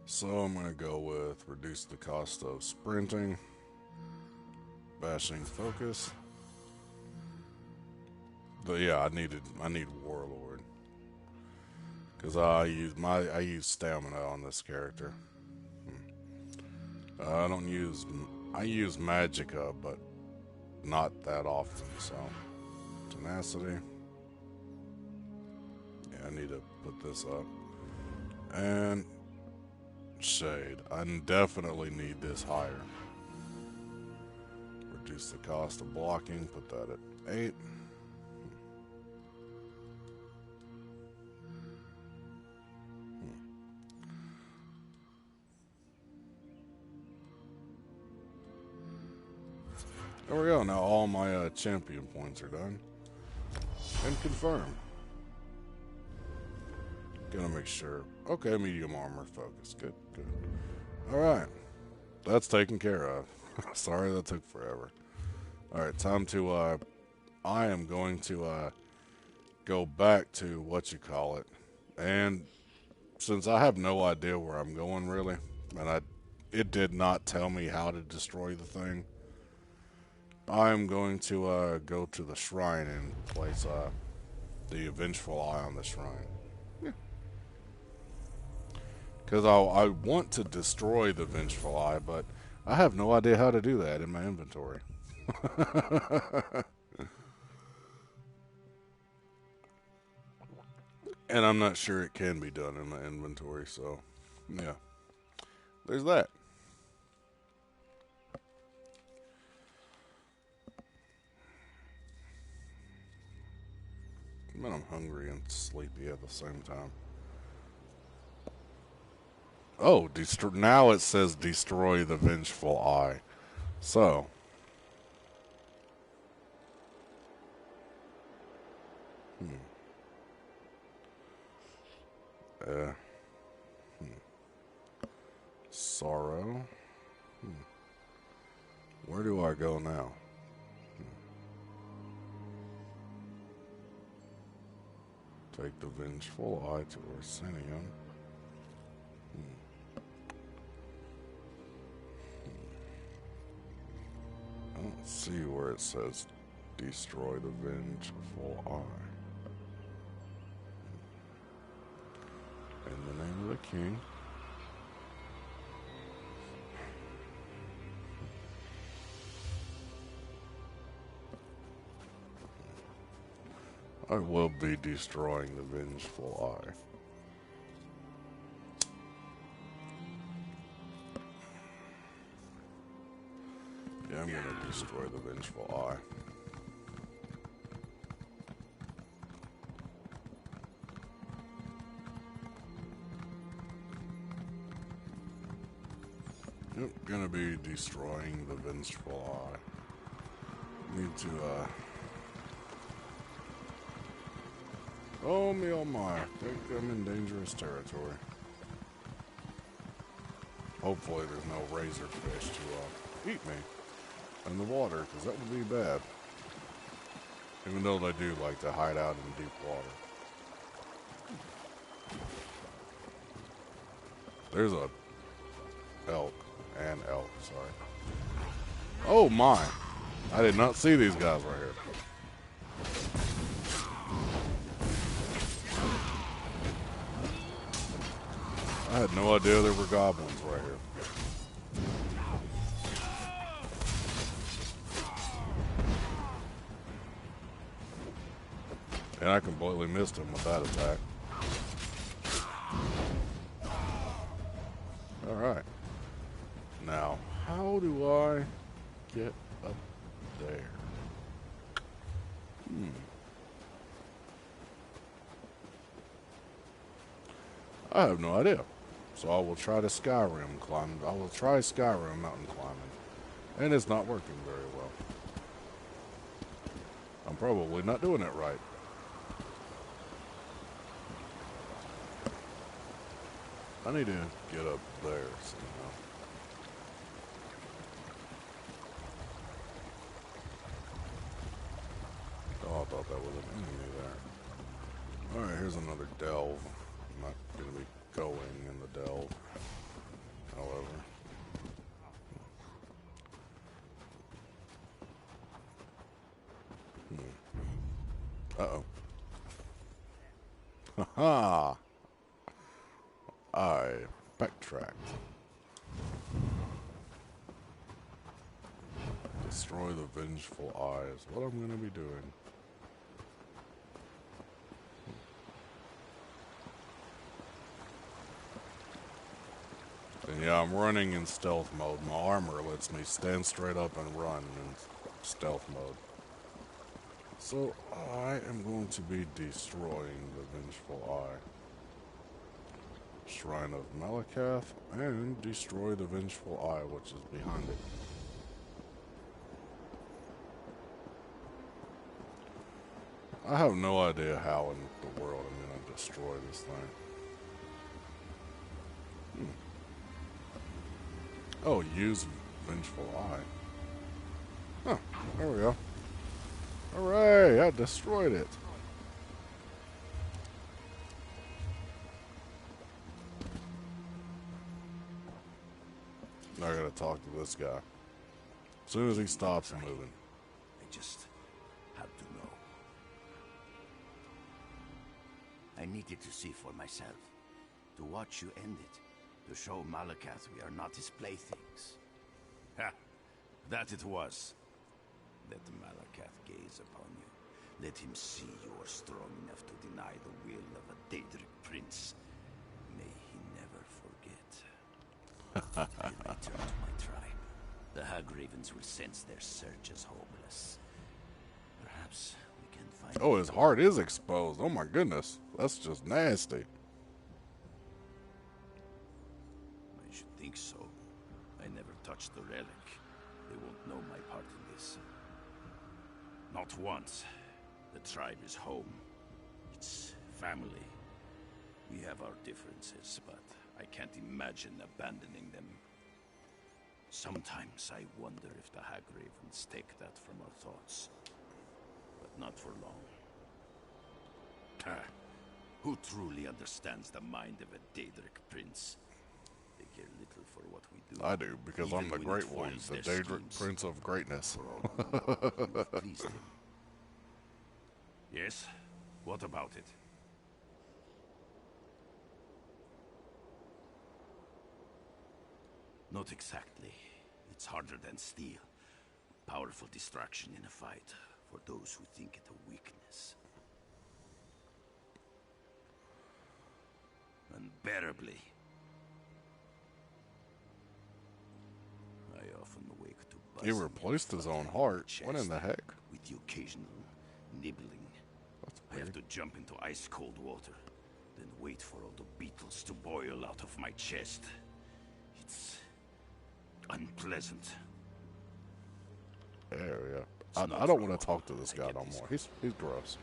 So I'm going to go with reduce the cost of sprinting, bashing focus. But yeah, I need Warlord, because I use stamina on this character. I use Magicka, but not that often. So tenacity. Yeah, I need to put this up. And shade. I definitely need this higher. Reduce the cost of blocking. Put that at 8. There we go. Now all my champion points are done. And confirm. Gonna make sure. Okay, medium armor focus. Good, good. Alright. That's taken care of. Sorry that took forever. Alright, time to, I am going to, go back to what you call it. And since I have no idea where I'm going, really, and it did not tell me how to destroy the thing, I'm going to, go to the shrine and place, the Vengeful Eye on the shrine. Because I want to destroy the Vengeful Eye, but I have no idea how to do that in my inventory. And I'm not sure it can be done in my inventory, so yeah. There's that. Man, I'm hungry and sleepy at the same time. Oh, now it says destroy the Vengeful Eye. So. Sorrow. Where do I go now? Take the Vengeful Eye to Orsinium. I don't see where it says destroy the Vengeful Eye. the name of the king. I will be destroying the Vengeful Eye. Yeah, I'm gonna destroy the Vengeful Eye. Yep, gonna be destroying the Vengeful Eye. Need to, oh me oh my, I think I'm in dangerous territory. Hopefully there's no razorfish to, eat me in the water, because that would be bad. Even though they do like to hide out in deep water. There's a elk. And elk, sorry. Oh my! I did not see these guys right here. I had no idea there were goblins right here. And I completely missed him with that attack. Alright. Now, how do I get up there? I have no idea. So I will try to Skyrim climb. I will try Skyrim mountain climbing. And it's not working very well. I'm probably not doing it right. I need to get up there somehow. Oh, I thought that was an enemy there. Alright, here's another delve. I'm not going to be going in the delve, however. Uh-oh. Ha-ha! I backtracked. Destroy the Vengeful Eye is what I'm going to be doing. And yeah, I'm running in stealth mode. My armor lets me stand straight up and run in stealth mode. So I am going to be destroying the Vengeful Eye. Shrine of Malakath, and destroy the Vengeful Eye, which is behind it. I have no idea how in the world I'm going to destroy this thing. Oh, use Vengeful Eye. Huh, there we go. Hooray, I destroyed it. I gotta talk to this guy. As soon as he stops moving. I just had to know. I needed to see for myself. To watch you end it. To show Malakath we are not his playthings. Ha! That it was. Let Malakath gaze upon you. Let him see you are strong enough to deny the will of a Daedric prince. May he never forget. I return to my tribe. The Hag Ravens will sense their search as hopeless. Perhaps we can find... Oh, his heart is exposed. Oh my goodness. That's just nasty. I should think so. I never touched the relic. They won't know my part in this. Not once. The tribe is home. It's family. We have our differences, but I can't imagine abandoning them. Sometimes I wonder if the Hag Ravens take that from our thoughts. But not for long. Who truly understands the mind of a Daedric prince? They care little for what we do. I do, because I'm the Great One, the Daedric Prince of Greatness. Pleased him. Yes? What about it? Not exactly. It's harder than steel. Powerful distraction in a fight, for those who think it a weakness. Unbearably. I often wake to He replaced his own heart. What in the heck? With the occasional nibbling. I have to jump into ice-cold water, then wait for all the beetles to boil out of my chest. It's unpleasant. There we go. I don't want to talk to this guy no more. He's gross.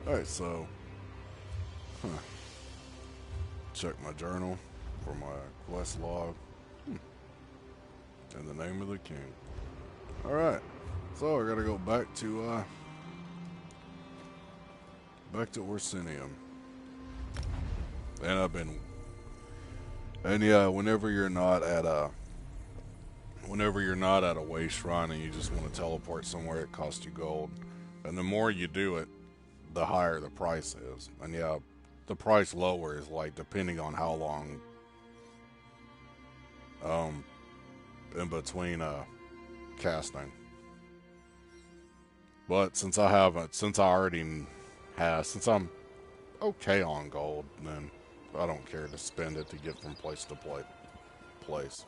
Alright, so check my journal for my quest log. In the name of the king. Alright. So I gotta go back to Orsinium. And yeah, whenever you're not at a way shrine and you just want to teleport somewhere, it costs you gold. And the more you do it, the higher the price is. And yeah, the price lower is like depending on how long in between casting. But since I'm okay on gold, then I don't care to spend it to get from place to place.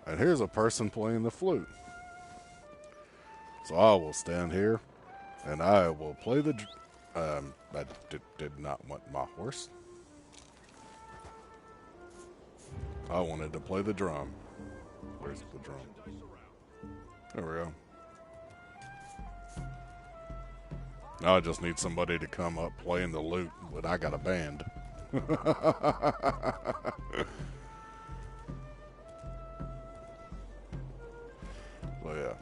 And here's a person playing the flute. So I will stand here, and I will play the... I did not want my horse. I wanted to play the drum. Where's the drum? There we go. Now I just need somebody to come up playing the lute, but I got a band. So yeah.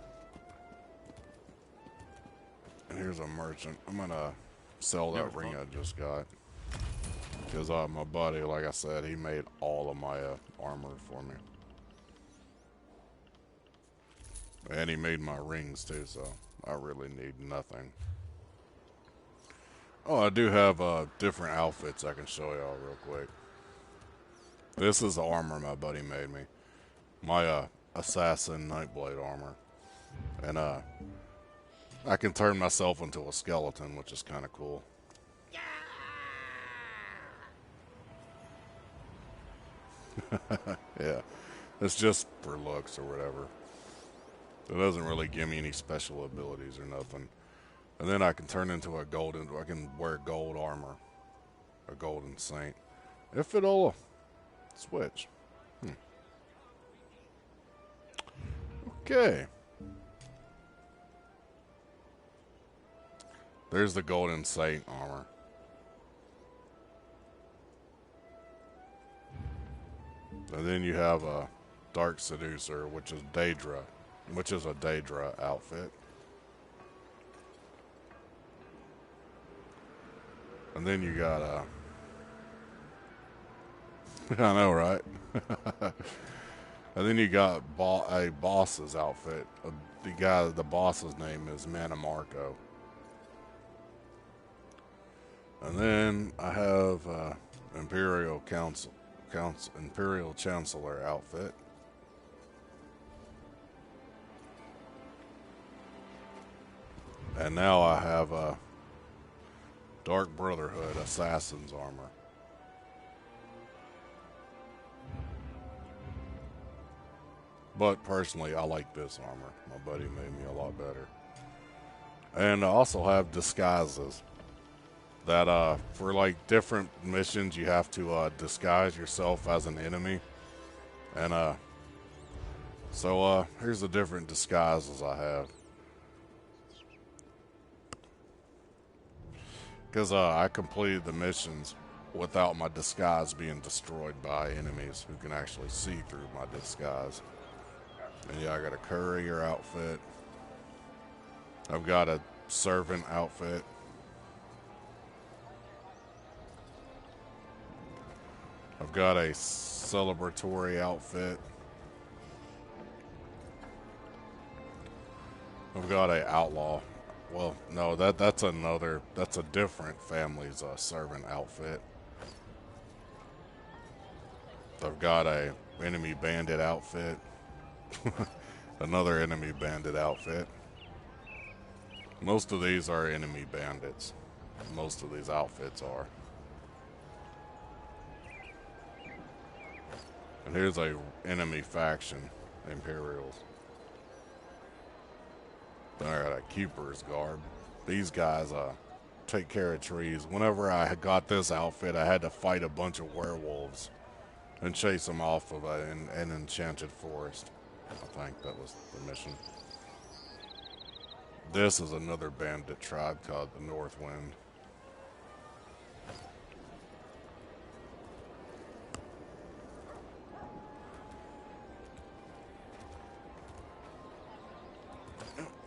And here's a merchant. I'm gonna sell that ring I just got. Because my buddy, like I said, he made all of my armor for me. And he made my rings too, so I really need nothing. Oh, I do have different outfits I can show y'all real quick. This is the armor my buddy made me. My assassin nightblade armor. And I can turn myself into a skeleton, which is kind of cool. Yeah, it's just for looks or whatever. It doesn't really give me any special abilities or nothing. And then I can turn into I can wear gold armor. A golden saint. If it'll switch. Okay. There's the golden saint armor. And then you have a dark seducer, which is a Daedra outfit. And then you got I know, right? And then you got a boss's outfit. The boss's name is Manamarco. And then I have Imperial Chancellor outfit. And now I have a Dark Brotherhood Assassin's armor. But personally, I like this armor. My buddy made me a lot better. And I also have disguises. That for like different missions you have to disguise yourself as an enemy. And so here's the different disguises I have. Because I completed the missions without my disguise being destroyed by enemies who can actually see through my disguise. And yeah, I got a courier outfit. I've got a servant outfit. I've got a celebratory outfit. I've got a outlaw. Well, no, that's a different family's servant outfit. I've got a enemy bandit outfit. Another enemy bandit outfit. Most of these are enemy bandits. Most of these outfits are. And here's a enemy faction, Imperials. They're a Keeper's garb. These guys take care of trees. Whenever I got this outfit, I had to fight a bunch of werewolves and chase them off of an enchanted forest. I think that was the mission. This is another bandit tribe called the North Wind.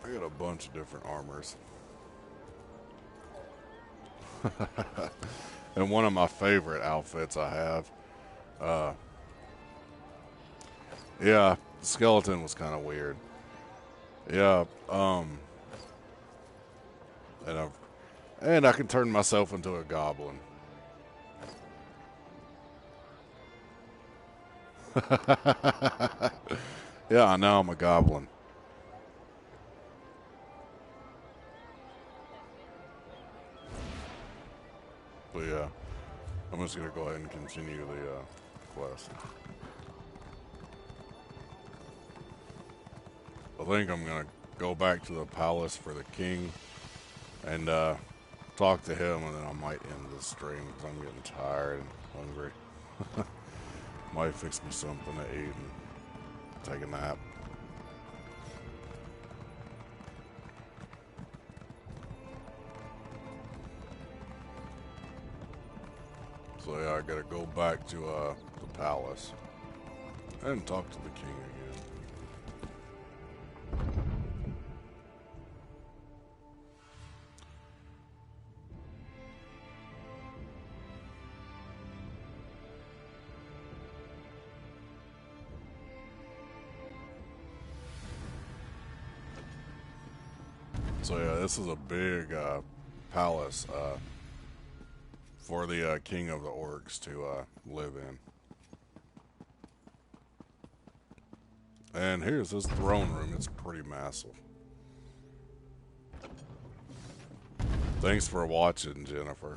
I got a bunch of different armors. And one of my favorite outfits I have. Yeah, the skeleton was kind of weird. Yeah, and I can turn myself into a goblin. Yeah, I know I'm a goblin. But yeah, I'm just gonna go ahead and continue the quest. I think I'm gonna go back to the palace for the king and talk to him, and then I might end the stream because I'm getting tired and hungry. Might fix me something to eat and take a nap. So yeah, I gotta go back to the palace and talk to the king again. So yeah, this is a big palace for the king of the orcs to live in. And here's his throne room. It's pretty massive. Thanks for watching, Jennifer.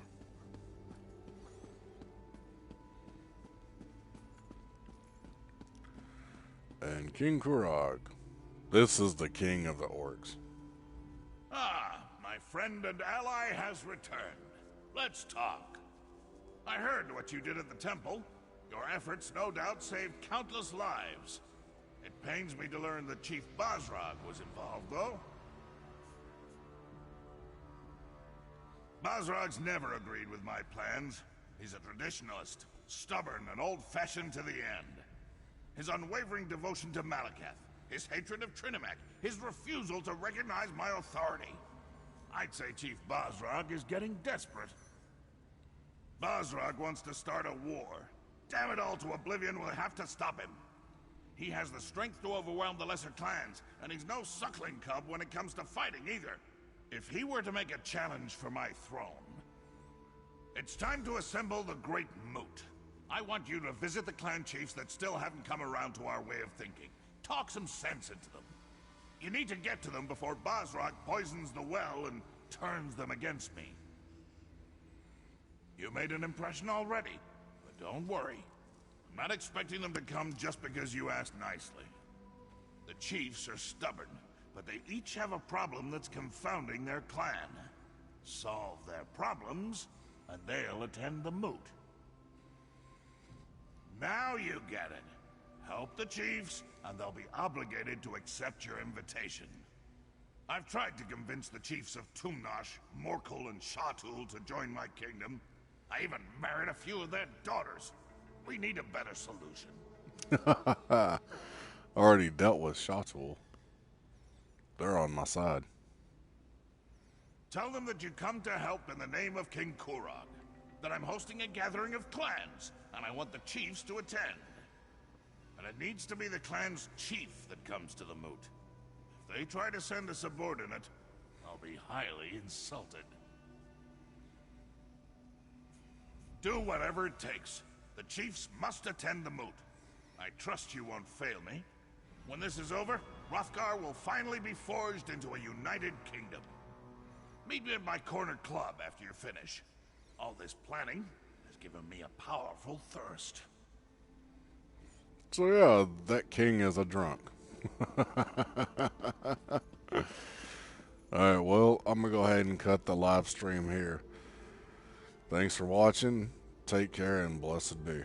And King Kurag. This is the king of the orcs. Ah, my friend and ally has returned. Let's talk. I heard what you did at the temple. Your efforts no doubt saved countless lives. It pains me to learn that Chief Basrag was involved, though. Basrag's never agreed with my plans. He's a traditionalist, stubborn and old-fashioned to the end. His unwavering devotion to Malakath, his hatred of Trinimac, his refusal to recognize my authority. I'd say Chief Basrag is getting desperate. Basrag wants to start a war. Damn it all to oblivion, we'll have to stop him. He has the strength to overwhelm the lesser clans, and he's no suckling cub when it comes to fighting either. If he were to make a challenge for my throne, it's time to assemble the Great Moot. I want you to visit the clan chiefs that still haven't come around to our way of thinking. Talk some sense into them. You need to get to them before Basrag poisons the well and turns them against me. You made an impression already, but don't worry. I'm not expecting them to come just because you asked nicely. The chiefs are stubborn, but they each have a problem that's confounding their clan. Solve their problems, and they'll attend the moot. Now you get it. Help the chiefs, and they'll be obligated to accept your invitation. I've tried to convince the chiefs of Tumnash, Morkul, and Shatul to join my kingdom. I even married a few of their daughters. We need a better solution. Already dealt with Shatul. They're on my side. Tell them that you come to help in the name of King Kurag. That I'm hosting a gathering of clans, and I want the chiefs to attend. And it needs to be the clan's chief that comes to the moot. If they try to send a subordinate, I'll be highly insulted. Do whatever it takes. The chiefs must attend the moot. I trust you won't fail me. When this is over, Hrothgar will finally be forged into a united kingdom. Meet me at my corner club after you finish. All this planning has given me a powerful thirst. So yeah, that king is a drunk. Alright, well, I'm going to go ahead and cut the live stream here. Thanks for watching. Take care and blessed be.